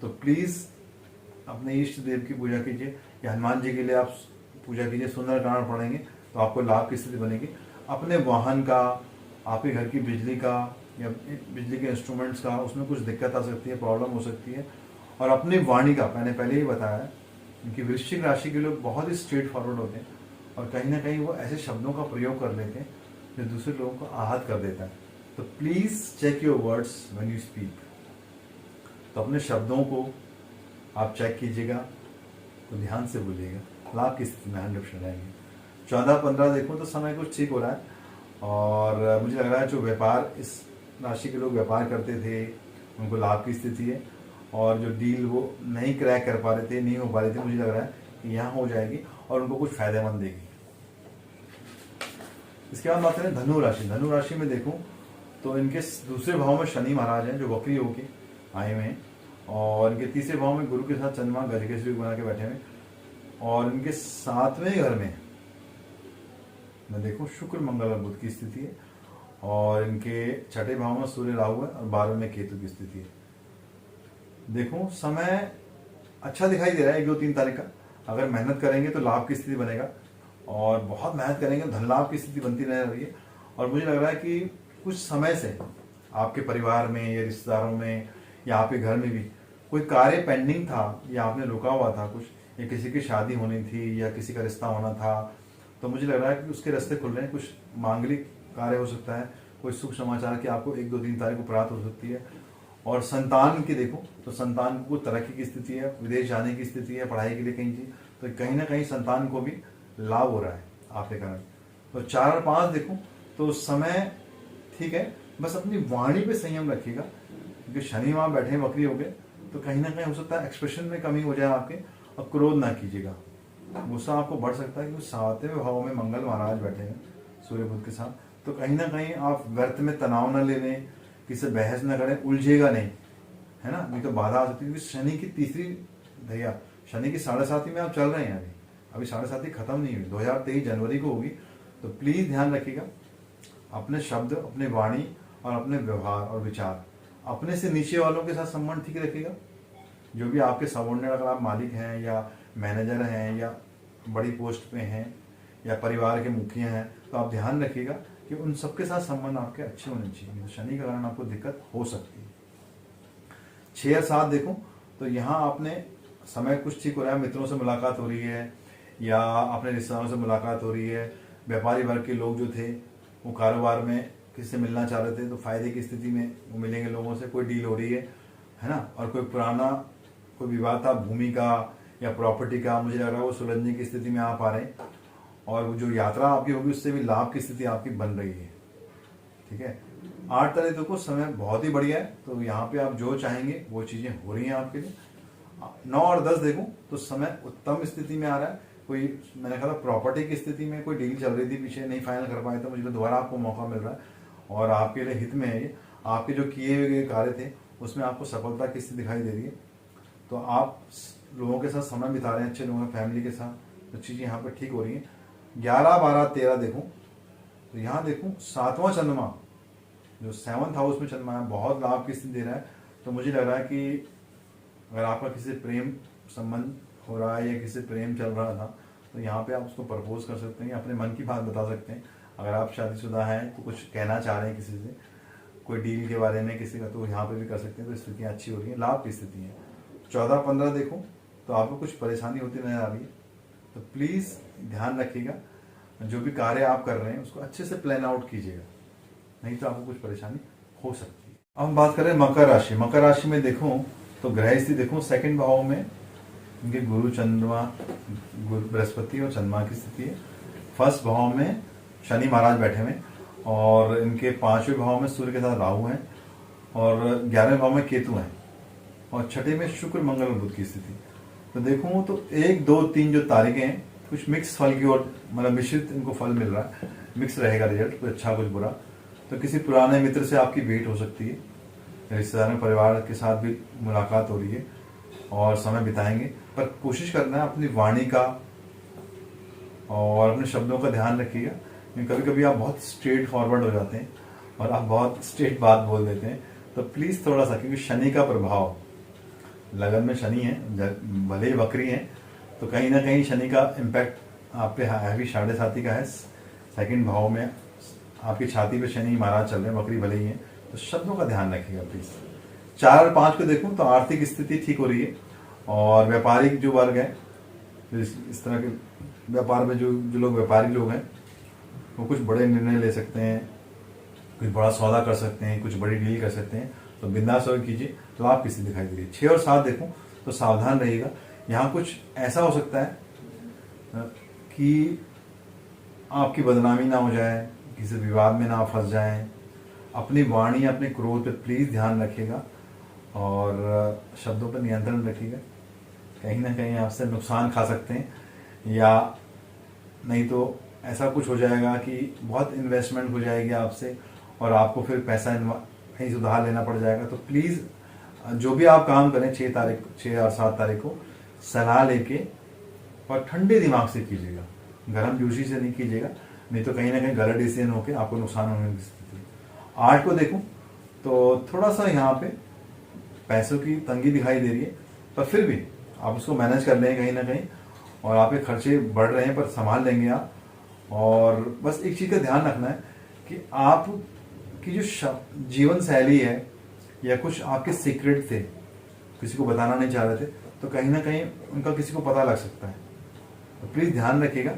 [SPEAKER 1] तो प्लीज अपने इष्ट देव की पूजा कीजिए, या हनुमान जी के लिए आप पूजा कीजिए, सुंदरकांड पढ़ेंगे तो आपको लाभ की स्थिति बनेगी। अपने वाहन का, आपके घर की बिजली का या बिजली के इंस्ट्रूमेंट्स का, उसमें कुछ दिक्कत आ सकती है, प्रॉब्लम हो सकती है। और अपनी वाणी का, मैंने पहले ही बताया है कि वृश्चिक राशि के लोग बहुत ही स्ट्रेट फॉरवर्ड होते हैं, और कहीं ना कहीं वो ऐसे शब्दों का प्रयोग कर लेते हैं जो दूसरे लोगों को आहत कर देता है। तो please check your words when you speak. तो अपने शब्दों को आप चेक कीजिएगा, तो ध्यान से बोलिएगा, लाभ की स्थिति में 100% रहेंगे। 14, 15 देखो तो समय कुछ ठीक हो रहा है, और मुझे लग रहा है जो व्यापार, इस राशि के लोग व्यापार करते थे उनको लाभ की स्थिति है, और जो डील वो नहीं क्रैक कर पा रहे थे, नहीं हो पा रही थी, मुझे लग रहा है कि यहाँ हो जाएगी और उनको कुछ फायदेमंद देगी। इसके बाद बात करें धनु राशि। धनु राशि में देखूं तो इनके दूसरे भाव में शनि महाराज हैं जो वक्री होके आए हुए हैं, और इनके तीसरे भाव में गुरु के साथ चंद्रमा गजकेसरी बना के बैठे हुए, और इनके 7वें घर में मैं देखूं शुक्र मंगल और बुध की स्थिति है, और इनके 6ठे भाव में सूर्य राहु है, और 12वें में केतु की स्थिति है। देखो समय अच्छा दिखाई दे रहा है 1, 2, 3 तारीख का। अगर मेहनत करेंगे तो लाभ की स्थिति बनेगा, और बहुत मेहनत करेंगे तो धन लाभ की स्थिति बनती रह रही है। और मुझे लग रहा है कि कुछ समय से आपके परिवार में या रिश्तेदारों में या आपके घर में भी कोई कार्य पेंडिंग था, या आपने रुका हुआ था कुछ, या किसी की शादी होनी थी या किसी का रिश्ता होना था, तो मुझे लग रहा है कि उसके रास्ते खुल रहे हैं। कुछ मांगलिक कार्य हो सकता है, कोई सुख समाचार की आपको 1, 2, 3 तारीख को प्राप्त हो सकती है। और संतान की देखो तो संतान को तरक्की की स्थिति है, विदेश जाने की स्थिति है, पढ़ाई के लिए कहीं चीज, तो कहीं ना कहीं संतान को भी लाभ हो रहा है आपके कारण। तो 4 और 5 देखो तो समय ठीक है, बस अपनी वाणी पे संयम रखिएगा, क्योंकि शनि वहां बैठे वक्री हो गए, तो कहीं ना कहीं हो सकता है एक्सप्रेशन में कमी हो जाए आपके। और क्रोध ना कीजिएगा, गुस्सा आपको बढ़ सकता है, क्योंकि 7वें भाव में मंगल महाराज बैठे हैं सूर्य बुध के साथ। तो कहीं ना कहीं आप व्यर्थ में तनाव न ले लें, किसी से बहस न करें, उलझेगा नहीं, है ना, नहीं तो बाधा आ सकती है। क्योंकि शनि की तीसरी भैया, शनि की 7.5 में आप चल रहे हैं, अभी 7.5 खत्म नहीं हुई, 2023 जनवरी को होगी। तो प्लीज ध्यान रखिएगा, अपने शब्द, अपने वाणी और अपने व्यवहार और विचार, अपने से नीचे वालों के साथ संबंध ठीक रखिएगा। जो भी आपके सबॉर्डिनेट, अगर आप मालिक हैं या मैनेजर हैं या बड़ी पोस्ट पे हैं या परिवार के मुखिया हैं, तो आप ध्यान रखिएगा कि उन सबके साथ संबंध आपके अच्छे होने चाहिए। तो शनि के कारण आपको दिक्कत हो सकती है। 6 और 7 देखो तो यहाँ आपने समय कुछ ठीक हो रहा है, मित्रों से मुलाकात हो रही है या अपने रिश्तेदारों से मुलाकात हो रही है। व्यापारी वर्ग के लोग जो थे वो कारोबार में किसी से मिलना चाह रहे थे, तो फायदे की स्थिति में वो मिलेंगे लोगों से, कोई डील हो रही है ना। और कोई पुराना कोई विवाद था भूमि का या प्रॉपर्टी का, मुझे लग रहा है वो सुलझने की स्थिति में आप आ रहे हैं। और वो जो यात्रा आपकी होगी उससे भी लाभ की स्थिति आपकी बन रही है, ठीक है। 8 तारीख को समय बहुत ही बढ़िया है, तो यहाँ पे आप जो चाहेंगे वो चीजें हो रही हैं आपके लिए। 9 और 10 देखो तो समय उत्तम स्थिति में आ रहा है। कोई मैंने कहा प्रॉपर्टी की स्थिति में कोई डील चल रही थी पीछे, नहीं फाइनल कर पाए, तो मुझे दोबारा आपको मौका मिल रहा है और आपके लिए हित में है ये। आपके जो किए हुए कार्य थे उसमें आपको सफलता की स्थिति दिखाई दे रही है। तो आप लोगों के साथ समय बिता रहे हैं, अच्छे लोगों फैमिली के साथ, तो चीजें यहाँ पे ठीक हो रही हैं। 11, 12, 13 देखो तो यहाँ देखो 7वां चंद्रमा जो 7th हाउस में चंद्रमा है, बहुत लाभ की स्थिति दे रहा है। तो मुझे लग रहा है कि अगर आपका किसी प्रेम संबंध हो रहा है या किसी प्रेम चल रहा था, तो यहाँ पे आप उसको प्रपोज कर सकते हैं, अपने मन की बात बता सकते हैं। अगर आप शादीशुदा हैं तो कुछ कहना चाह रहे हैं किसी से, कोई डील के बारे में किसी का, तो यहाँ पे भी कर सकते हैं। तो स्थितियाँ अच्छी हो रही हैं, लाभ की स्थिति है। 14, 15 देखो तो आपको कुछ परेशानी होती नजर आ रही है, तो प्लीज ध्यान रखिएगा, जो भी कार्य आप कर रहे हैं उसको अच्छे से प्लान आउट कीजिएगा, नहीं तो आपको कुछ परेशानी हो सकती है। अब हम बात कर रहे हैं मकर राशि। मकर राशि में देखो तो ग्रह स्थिति देखो 2nd भाव में इनके गुरु, चंद्रमा, गुरु, बृहस्पति और चंद्रमा की स्थिति है। 1st भाव में शनि महाराज बैठे हुए और इनके 5वें भाव में सूर्य के साथ राहु है और 11वें भाव में केतु है और 6ठे में शुक्र, मंगल और बुध की स्थिति। तो देखूं तो 1, 2, 3 जो तारीखें हैं कुछ मिक्स फल की ओर, मतलब मिश्रित इनको फल मिल रहा है, मिक्स रहेगा रिजल्ट, कुछ अच्छा कुछ बुरा। तो किसी पुराने मित्र से आपकी भेंट हो सकती है, रिश्तेदारों परिवार के साथ भी मुलाकात हो रही है और समय बिताएंगे। पर कोशिश करना है अपनी वाणी का और अपने शब्दों का ध्यान रखिएगा, क्योंकि कभी कभी आप बहुत स्ट्रेट फॉरवर्ड हो जाते हैं और आप बहुत स्ट्रेट बात बोल देते हैं। तो प्लीज थोड़ा सा, क्योंकि शनि का प्रभाव, लगन में शनि है, भले ही वक्री है, तो कहीं ना कहीं शनि का इम्पैक्ट आप पे हैवी 7.5 का है। 2nd भाव में आपकी छाती पे शनि महाराज चल रहे हैं, वक्री भले ही है, तो शब्दों का ध्यान रखिएगा प्लीज। 4 और 5 को देखूं तो आर्थिक स्थिति ठीक हो रही है और व्यापारिक जो वर्ग है, इस तरह के व्यापार में जो लोग व्यापारी लोग हैं वो कुछ बड़े निर्णय ले सकते हैं, कुछ बड़ा सौदा कर सकते हैं, कुछ बड़ी डील कर सकते हैं। तो बिंदास होकर कीजिए, लाभ की स्थिति दिखाई दे रही है। 6 और 7 देखूं तो सावधान रहिएगा, यहाँ कुछ ऐसा हो सकता है कि आपकी बदनामी ना हो जाए, किसी विवाद में ना फंस जाएं। अपनी वाणी, अपने क्रोध पे प्लीज ध्यान रखिएगा और शब्दों पर नियंत्रण रखिएगा, कहीं ना कहीं आपसे नुकसान खा सकते हैं, या नहीं तो ऐसा कुछ हो जाएगा कि बहुत इन्वेस्टमेंट हो जाएगी आपसे और आपको फिर पैसा कहीं से उधार लेना पड़ जाएगा। तो प्लीज जो भी आप काम करें 6 और 7 तारीख को सलाह लेके और ठंडे दिमाग से कीजिएगा, गर्म जोशी से नहीं कीजिएगा, नहीं तो कहीं ना कहीं गलत डिसीजन होकर आपको नुकसान होने की स्थिति। 8 को देखूं तो थोड़ा सा यहाँ पे पैसों की तंगी दिखाई दे रही है, पर फिर भी आप उसको मैनेज कर लेंगे कहीं ना कहीं, और आपके खर्चे बढ़ रहे हैं पर संभाल लेंगे आप। और बस एक चीज का ध्यान रखना है कि आप की जो जीवन शैली है या कुछ आपके सीक्रेट थे, किसी को बताना नहीं चाह रहे थे, तो कहीं ना कहीं उनका किसी को पता लग सकता है। तो प्लीज ध्यान रखिएगा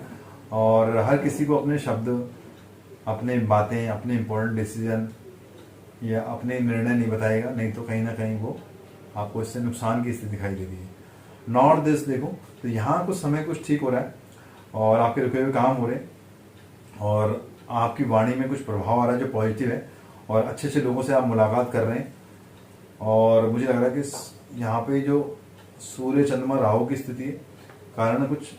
[SPEAKER 1] और हर किसी को अपने शब्द, अपने बातें, अपने इंपॉर्टेंट डिसीजन या अपने निर्णय नहीं बताएगा, नहीं तो कहीं ना कहीं वो आपको इससे नुकसान की स्थिति दिखाई दे रही है। 9 और 10 देखो तो यहाँ कुछ समय कुछ ठीक हो रहा है और आपके रुके हुए काम हो रहे हैं और आपकी वाणी में कुछ प्रभाव आ रहा है जो पॉजिटिव है, और अच्छे अच्छे लोगों से आप मुलाकात कर रहे हैं। और मुझे लग रहा है कि यहाँ पे जो सूर्य चंद्रमा राहु की स्थिति है कारण कुछ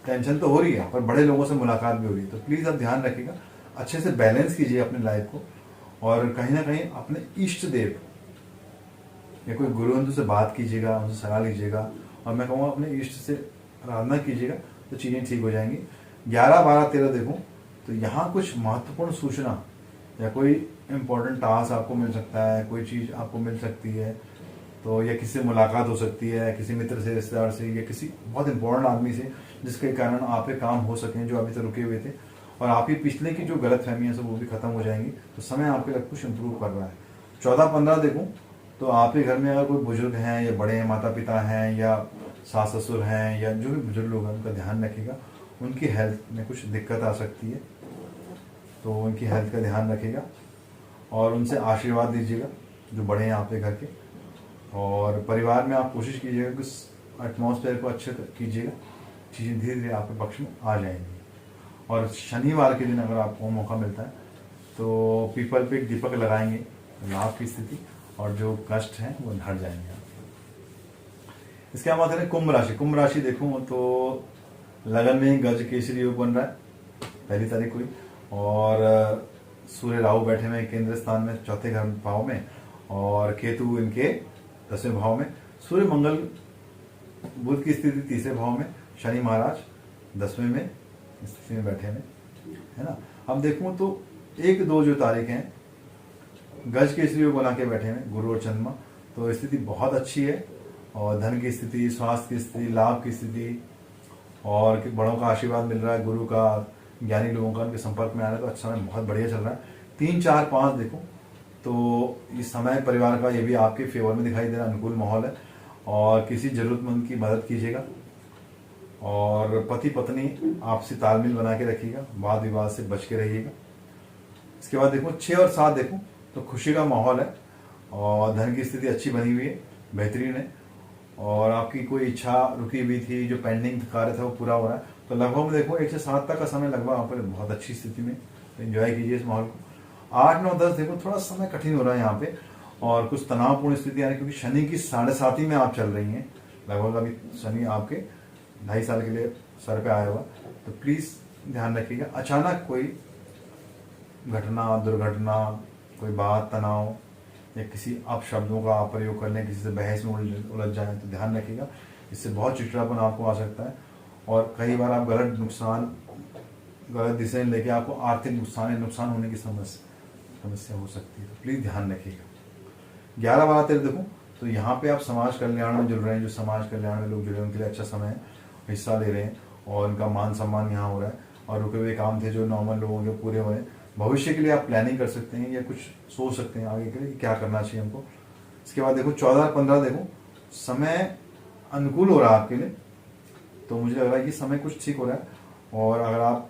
[SPEAKER 1] टेंशन तो हो रही है, पर बड़े लोगों से मुलाकात भी हो रही है। तो प्लीज़ आप ध्यान रखिएगा, अच्छे से बैलेंस कीजिए अपने लाइफ को, और कहीं ना कहीं अपने इष्ट देव या कोई गुरुवंतु से बात कीजिएगा, उनसे सलाह लीजिएगा, और मैं कहूँगा अपने इष्ट से आराधना कीजिएगा तो चीज़ें ठीक हो जाएंगी। 11, 12, 13 देखूँ तो यहाँ कुछ महत्वपूर्ण सूचना या कोई इम्पोर्टेंट टास्क आपको मिल सकता है, कोई चीज़ आपको मिल सकती है, तो या किसी से मुलाकात हो सकती है, किसी मित्र से, रिश्तेदार से, या किसी बहुत इंपॉर्टेंट आदमी से जिसके कारण आपके काम हो सकें जो अभी तक रुके हुए थे, और आपकी पिछले की जो गलत फहमियाँ सब वो भी खत्म हो जाएंगी। तो समय आपके लिए कुछ इम्प्रूव कर रहा है। 14, 15 देखूँ तो आपके घर में अगर कोई बुजुर्ग हैं या बड़े माता पिता हैं या सास ससुर हैं या जो भी बुजुर्ग लोग हैं, उनका ध्यान रखिएगा। उनकी हेल्थ में कुछ दिक्कत आ सकती है, तो उनकी हेल्थ का ध्यान रखिएगा और उनसे आशीर्वाद दीजिएगा जो बड़े हैं आपके घर के। और परिवार में आप कोशिश कीजिएगा कि एटमॉस्फेयर को अच्छे कीजिएगा, चीज़ें धीरे धीरे आपके पक्ष में आ जाएंगी। और शनिवार के दिन अगर आपको मौका मिलता है तो पीपल पे एक दीपक लगाएंगे, लाभ की स्थिति और जो कष्ट हैं वो हट जाएंगे। इसके बाद है कुंभ राशि। कुंभ राशि देखूँ तो लगन में गज केसरी योग बन रहा है 1 तारीख को ही, और सूर्य राहु बैठे हुए केंद्र स्थान में 4थे घर भाव में, और केतु इनके 10वें भाव में, सूर्य मंगल बुध की स्थिति 3रे भाव में, शनि महाराज 10वें में स्थिति में बैठे हैं, है ना। अब देखूं तो 1, 2 जो तारीख हैं गज केसरी योग बना के बैठे हैं गुरु और चंद्रमा, तो स्थिति बहुत अच्छी है। और धन की स्थिति, स्वास्थ्य की स्थिति, लाभ की स्थिति, और बड़ों का आशीर्वाद मिल रहा है, गुरु का, ज्ञानी लोगों का उनके संपर्क में आ रहा है, तो अच्छा समय बहुत बढ़िया चल रहा है। 3, 4, 5 देखो तो इस समय परिवार का ये भी आपके फेवर में दिखाई दे रहा है, अनुकूल माहौल है। और किसी जरूरतमंद की मदद कीजिएगा, और पति पत्नी आपसी तालमेल बना के रखिएगा, वाद विवाद से बच के रहिएगा। इसके बाद देखो 6 और 7 देखो तो खुशी का माहौल है, और धन की स्थिति अच्छी बनी हुई है, बेहतरीन है। और आपकी कोई इच्छा रुकी हुई थी, जो पेंडिंग कार्य था वो पूरा हो रहा है। तो लगभग में देखो 1 से 7 तक का समय लगभग आप बहुत अच्छी स्थिति में, तो एंजॉय कीजिए इस माहौल को। 8, 9, 10 देखो थोड़ा समय कठिन हो रहा है यहाँ पे, और कुछ तनावपूर्ण स्थिति आ रही है, क्योंकि शनि की 7.5 में आप चल रही हैं लगभग। अभी शनि आपके 2.5 साल के लिए सर पे आया हुआ, तो प्लीज ध्यान रखिएगा। अचानक कोई घटना, दुर्घटना, कोई बात, तनाव या किसी अपशब्दों का आप प्रयोग कर लें, किसी से बहस में उलझ जाए, तो ध्यान रखिएगा, इससे बहुत चिड़चिड़ापन आपको आ सकता है। और कई बार आप गलत डिसीजन लेके आपको आर्थिक नुकसान होने की समस्या हो सकती है, तो प्लीज ध्यान रखिएगा। 11, 12, 13 देखो तो यहाँ पे आप समाज कल्याण में जुड़ रहे हैं, जो समाज कल्याण में लोग जुड़े हैं उनके लिए अच्छा समय है, हिस्सा ले रहे हैं, और उनका मान सम्मान यहाँ हो रहा है। और रुके हुए काम थे जो नॉर्मल लोगों के पूरे हुए। भविष्य के लिए आप प्लानिंग कर सकते हैं या कुछ सोच सकते हैं आगे के लिए क्या करना चाहिए हमको। इसके बाद देखो 14, 15 देखो समय अनुकूल हो रहा है आपके लिए, तो मुझे लग रहा है कि समय कुछ ठीक हो रहा है। और अगर आप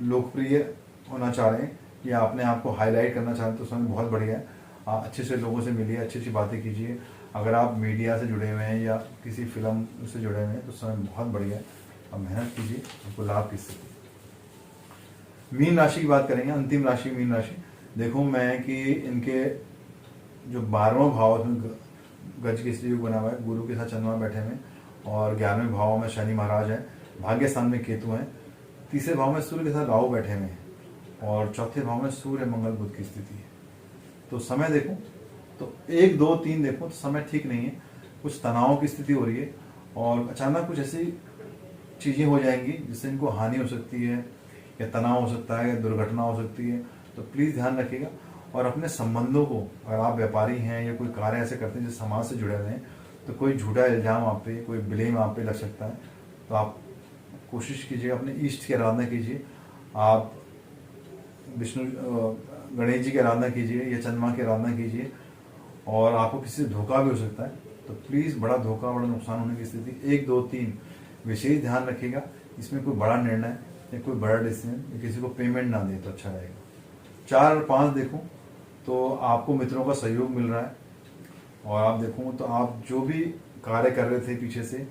[SPEAKER 1] लोकप्रिय होना चाह रहे हैं या अपने आप को हाईलाइट करना चाह रहे हैं तो समय बहुत बढ़िया है। अच्छे से लोगों से मिलिए, अच्छी अच्छी बातें कीजिए। अगर आप मीडिया से जुड़े हुए हैं या किसी फिल्म से जुड़े हुए हैं तो समय बहुत बढ़िया है, आप मेहनत कीजिए, आपको लाभ की स्थिति। मीन राशि की बात करेंगे, अंतिम राशि मीन राशि। देखो मैं कि इनके जो 12वां भाव में गज केसरी योग बना हुआ है, गुरु के साथ चंद्रमा बैठे हुए, और 11वें भाव में शनि महाराज है, भाग्य स्थान में केतु है, 3रे भाव में सूर्य के साथ राहु बैठे हुए हैं, और 4थे भाव में सूर्य मंगल बुध की स्थिति है। तो समय देखो तो 1, 2, 3 देखो तो समय ठीक नहीं है, कुछ तनाव की स्थिति हो रही है, और अचानक कुछ ऐसी चीजें हो जाएंगी जिससे इनको हानि हो सकती है, या तनाव हो सकता है, या दुर्घटना हो सकती है। तो प्लीज ध्यान रखिएगा। और अपने संबंधों को, अगर आप व्यापारी हैं या कोई कार्य ऐसे करते हैं जो समाज से जुड़े हुए हैं, तो कोई झूठा इल्जाम आप पे, कोई ब्लेम आप पे लग सकता है, तो आप कोशिश कीजिए अपने इष्ट की आराधना कीजिए, आप विष्णु गणेश जी की आराधना कीजिए या चंद्रमा की आराधना कीजिए। और आपको किसी से धोखा भी हो सकता है, तो प्लीज़ बड़ा धोखा, बड़ा नुकसान होने की स्थिति 1, 2, 3 विशेष ध्यान रखिएगा। इसमें कोई बड़ा निर्णय या कोई बड़ा डिसीजन या किसी को पेमेंट ना दे तो अच्छा रहेगा। 4 और 5 देखो तो आपको मित्रों का सहयोग मिल रहा है, और आप देखो तो आप जो भी कार्य कर रहे थे पीछे से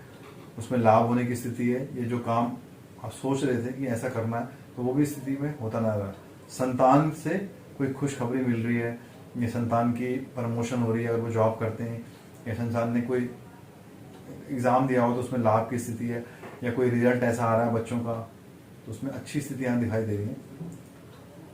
[SPEAKER 1] उसमें लाभ होने की स्थिति है। ये जो काम आप सोच रहे थे कि ऐसा करना है तो वो भी स्थिति में होता नजर आ रहा है। संतान से कोई खुशखबरी मिल रही है, या संतान की प्रमोशन हो रही है अगर वो जॉब करते हैं, या संतान ने कोई एग्ज़ाम दिया हो तो उसमें लाभ की स्थिति है, या कोई रिजल्ट ऐसा आ रहा है बच्चों का तो उसमें अच्छी स्थितियाँ दिखाई दे रही हैं।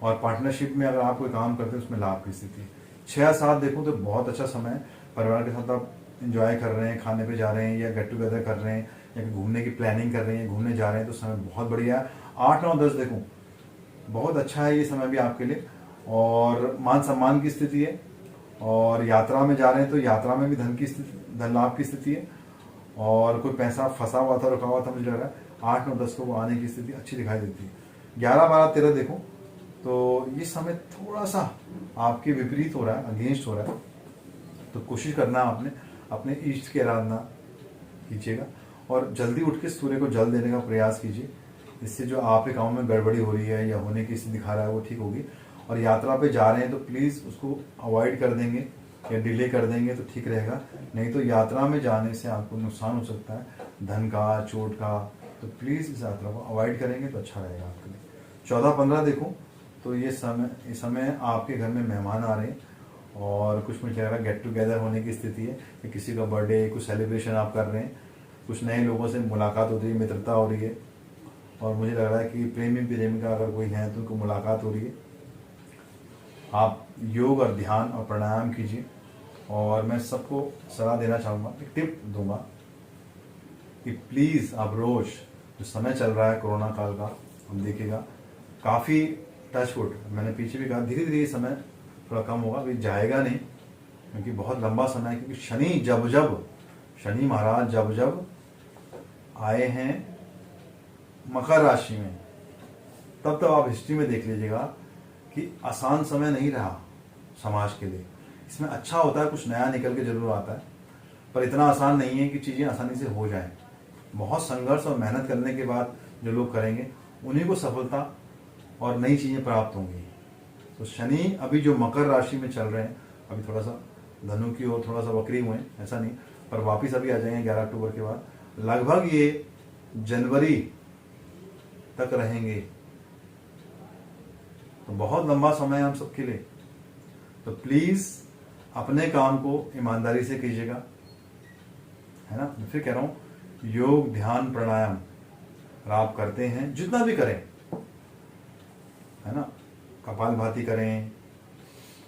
[SPEAKER 1] और पार्टनरशिप में अगर आप कोई काम करते हैं उसमें लाभ की स्थिति है। 6-7 देखो तो बहुत अच्छा समय है, परिवार के साथ आप इंजॉय कर रहे हैं, खाने पे जा रहे हैं या गेट टुगेदर कर रहे हैं या घूमने की प्लानिंग कर रहे हैं, घूमने जा रहे हैं तो समय बहुत बढ़िया है। 8-9-10 देखो बहुत अच्छा है ये समय भी आपके लिए। और मान सम्मान की स्थिति है, और यात्रा में जा रहे हैं तो यात्रा में भी धन लाभ की स्थिति है। और कोई पैसा फंसा हुआ था, रुका हुआ था, मुझे लग रहा है 8-9-10 को वो आने की स्थिति अच्छी दिखाई देती है। 11-12-13 देखो तो ये समय थोड़ा सा आपके विपरीत हो रहा है, अगेंस्ट हो रहा है, तो कोशिश करना आपने अपने इष्ट की आराधना कीजिएगा और जल्दी उठ के सूर्य को जल देने का प्रयास कीजिए। इससे जो आपके काम में गड़बड़ी हो रही है या होने की स्थिति दिखा रहा है वो ठीक होगी। और यात्रा पे जा रहे हैं तो प्लीज़ उसको अवॉइड कर देंगे या डिले कर देंगे तो ठीक रहेगा, नहीं तो यात्रा में जाने से आपको नुकसान हो सकता है, धन का, चोट का। तो प्लीज़ इस यात्रा को अवॉइड करेंगे तो अच्छा रहेगा आपके लिए। 14-15 देखो तो ये समय आपके घर में मेहमान आ रहे हैं और कुछ मुझे लग रहा है गेट टुगेदर होने की स्थिति है कि किसी का बर्थडे, कुछ सेलिब्रेशन आप कर रहे हैं, कुछ नए लोगों से मुलाकात हो रही है, मित्रता हो रही है। और मुझे लग रहा है कि प्रेमी प्रेमिका अगर कोई है तो उनको मुलाकात हो रही है। आप योग और ध्यान और प्राणायाम कीजिए। और मैं सबको सलाह देना चाहूँगा, एक टिप दूंगा कि प्लीज़ आप रोज़ जो समय चल रहा है कोरोना काल का, हम देखिएगा काफ़ी टचवुड, मैंने पीछे भी कहा धीरे धीरे ये समय थोड़ा कम होगा, अभी जाएगा नहीं क्योंकि बहुत लंबा समय है। क्योंकि शनि महाराज जब आए हैं मकर राशि में, तब आप हिस्ट्री में देख लीजिएगा कि आसान समय नहीं रहा समाज के लिए। इसमें अच्छा होता है, कुछ नया निकल के जरूर आता है, पर इतना आसान नहीं है कि चीज़ें आसानी से हो जाएं। बहुत संघर्ष और मेहनत करने के बाद जो लोग करेंगे उन्हीं को सफलता और नई चीज़ें प्राप्त होंगी। तो शनि अभी जो मकर राशि में चल रहे हैं, अभी थोड़ा सा धनु की ओर थोड़ा सा वक्री हुए हैं, ऐसा नहीं, पर वापिस अभी आ जाएंगे 11 अक्टूबर के बाद। लगभग ये जनवरी तक रहेंगे, तो बहुत लंबा समय है हम सबके लिए। तो प्लीज अपने काम को ईमानदारी से कीजिएगा, है ना। मैं फिर कह रहा हूं, योग, ध्यान, प्राणायाम आप करते हैं जितना भी करें, है ना, कपालभाति करें,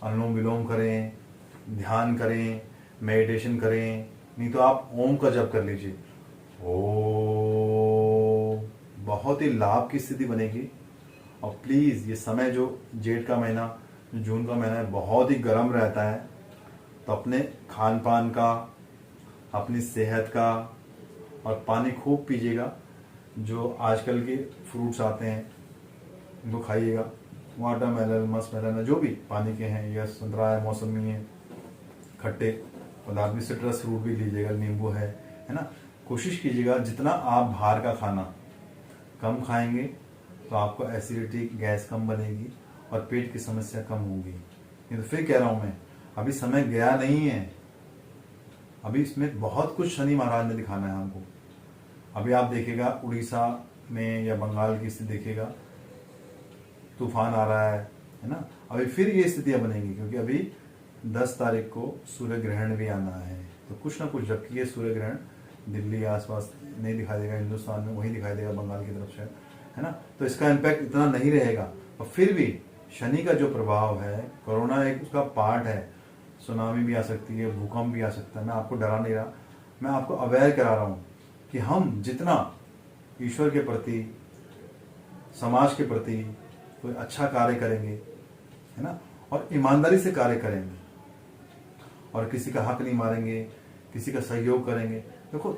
[SPEAKER 1] अनुलोम विलोम करें, ध्यान करें, मेडिटेशन करें, नहीं तो आप ओम का जप कर लीजिए। ओ, बहुत ही लाभ की स्थिति बनेगी। और प्लीज़ ये समय जो जेठ का महीना, जो जून का महीना है, बहुत ही गर्म रहता है, तो अपने खान पान का, अपनी सेहत का और पानी खूब पीजिएगा। जो आजकल के फ्रूट्स आते हैं उनको खाइएगा, वाटरमेलन, मस्कमेलन, जो भी पानी के हैं, या संतरा है, मौसमी है, खट्टे पदार्थ भी, सिट्रस फ्रूट भी लीजिएगा, नींबू है ना। कोशिश कीजिएगा जितना आप बाहर का खाना कम खाएंगे तो आपको एसिडिटी, गैस कम बनेगी और पेट की समस्या कम होगी। नहीं तो फिर कह रहा हूं मैं, अभी समय गया नहीं है, अभी इसमें बहुत कुछ शनि महाराज ने दिखाना है हमको। अभी आप देखेगा उड़ीसा में या बंगाल की स्थिति देखिएगा, तूफान आ रहा है ना। अभी फिर ये स्थितियां बनेंगी क्योंकि अभी 10 तारीख को सूर्य ग्रहण भी आना है। तो कुछ ना कुछ, जबकि ये सूर्य ग्रहण दिल्ली आसपास नहीं दिखाई देगा, हिंदुस्तान में वही दिखाई देगा बंगाल की तरफ से, है ना। तो इसका इम्पैक्ट इतना नहीं रहेगा। और फिर भी शनि का जो प्रभाव है, कोरोना एक उसका पार्ट है, सुनामी भी आ सकती है, भूकंप भी आ सकता है। मैं आपको डरा नहीं रहा, मैं आपको अवेयर करा रहा हूँ कि हम जितना ईश्वर के प्रति, समाज के प्रति कोई अच्छा कार्य करेंगे, है ना, और ईमानदारी से कार्य करेंगे और किसी का हक नहीं मारेंगे, किसी का सहयोग करेंगे। देखो,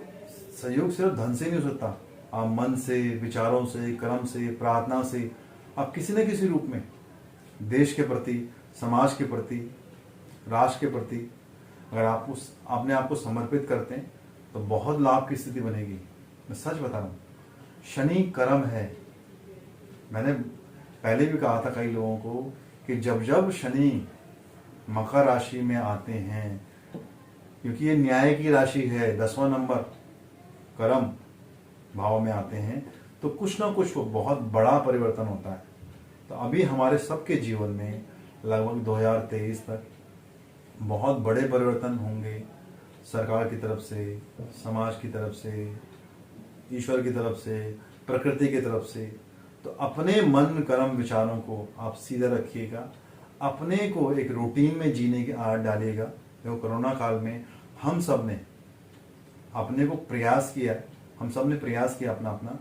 [SPEAKER 1] सहयोग सिर्फ धन से नहीं हो सकता, आप मन से, विचारों से, कर्म से, प्रार्थना से, आप किसी न किसी रूप में देश के प्रति, समाज के प्रति, राष्ट्र के प्रति अगर आप अपने आप को समर्पित करते हैं तो बहुत लाभ की स्थिति बनेगी। मैं सच बता रहा हूँ, शनि कर्म है। मैंने पहले भी कहा था कई लोगों को कि जब जब शनि मकर राशि में आते हैं, क्योंकि ये न्याय की राशि है, 10वां नंबर कर्म भाव में आते हैं, तो कुछ ना कुछ वो बहुत बड़ा परिवर्तन होता है। तो अभी हमारे सबके जीवन में लगभग 2023 तक बहुत बड़े परिवर्तन होंगे, सरकार की तरफ से, समाज की तरफ से, ईश्वर की तरफ से, प्रकृति की तरफ से। तो अपने मन कर्म विचारों को आप सीधा रखिएगा, अपने को एक रूटीन में जीने की आदत डालिएगा। देखो कोरोना काल में हम सब ने अपने को प्रयास किया, हम सब ने प्रयास किया अपना अपना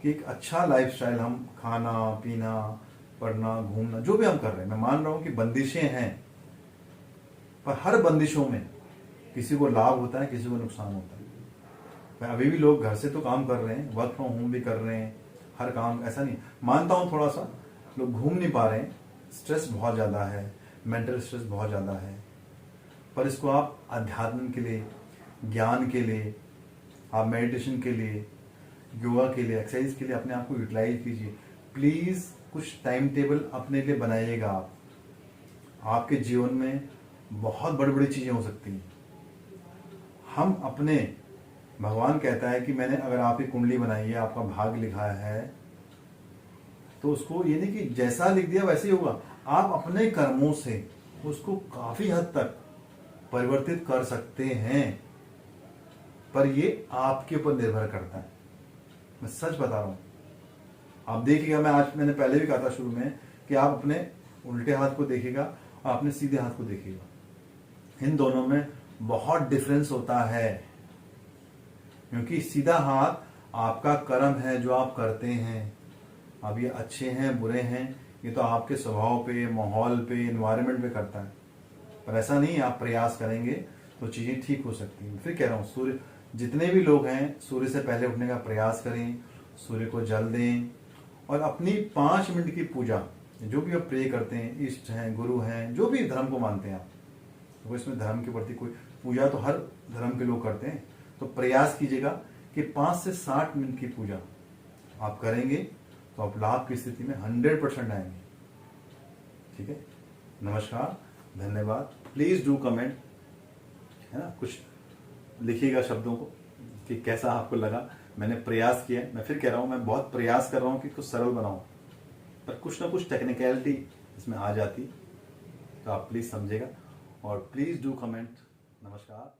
[SPEAKER 1] कि एक अच्छा लाइफस्टाइल, हम खाना पीना, पढ़ना, घूमना, जो भी हम कर रहे हैं, मैं मान रहा हूं कि बंदिशें हैं, पर हर बंदिशों में किसी को लाभ होता है, किसी को नुकसान होता है। पर अभी भी लोग घर से तो काम कर रहे हैं, वर्क फ्रॉम होम भी कर रहे हैं, हर काम ऐसा नहीं, मानता हूं थोड़ा सा लोग घूम नहीं पा रहे हैं, स्ट्रेस बहुत ज़्यादा है, मेंटल स्ट्रेस बहुत ज़्यादा है, पर इसको आप अध्यात्म के लिए, ज्ञान के लिए, आप मेडिटेशन के लिए, योगा के लिए, एक्सरसाइज के लिए अपने आप को यूटिलाइज कीजिए। प्लीज़ कुछ टाइम टेबल अपने लिए बनाइएगा। आप आपके जीवन में बहुत बड़ी बड़ी चीज़ें हो सकती हैं। हम अपने, भगवान कहता है कि मैंने, अगर आपकी कुंडली बनाई है, आपका भाग्य लिखा है, तो उसको ये नहीं कि जैसा लिख दिया वैसे ही होगा, आप अपने कर्मों से उसको काफी हद तक परिवर्तित कर सकते हैं, पर ये आपके ऊपर निर्भर करता है। मैं सच बता रहा हूं, आप देखिएगा, मैंने पहले भी कहा था शुरू में कि आप अपने उल्टे हाथ को देखिएगा और अपने सीधे हाथ को देखिएगा, इन दोनों में बहुत डिफरेंस होता है। क्योंकि सीधा हाथ आपका कर्म है जो आप करते हैं, अब ये अच्छे हैं बुरे हैं ये तो आपके स्वभाव पे, माहौल पे, एनवायरनमेंट पे करता है, पर ऐसा नहीं, आप प्रयास करेंगे तो चीजें ठीक हो सकती हैं। फिर कह रहा हूँ, सूर्य, जितने भी लोग हैं सूर्य से पहले उठने का प्रयास करें, सूर्य को जल दें, और अपनी 5 मिनट की पूजा, जो भी आप प्रे करते हैं, इष्ट हैं, गुरु हैं, जो भी धर्म को मानते हैं आप, तो इसमें धर्म के प्रति कोई पूजा तो हर धर्म के लोग करते हैं, तो प्रयास कीजिएगा कि 5 से 60 मिनट की पूजा आप करेंगे तो आप लाभ की स्थिति में 100% आएंगे। ठीक है, नमस्कार, धन्यवाद। प्लीज डू कमेंट, है ना, कुछ लिखिएगा शब्दों को कि कैसा आपको लगा। मैंने प्रयास किया है, मैं फिर कह रहा हूं, मैं बहुत प्रयास कर रहा हूं कि कुछ सरल बनाऊं, पर कुछ ना कुछ टेक्निकलिटी इसमें आ जाती, तो आप प्लीज समझेगा और प्लीज डू कमेंट। नमस्कार।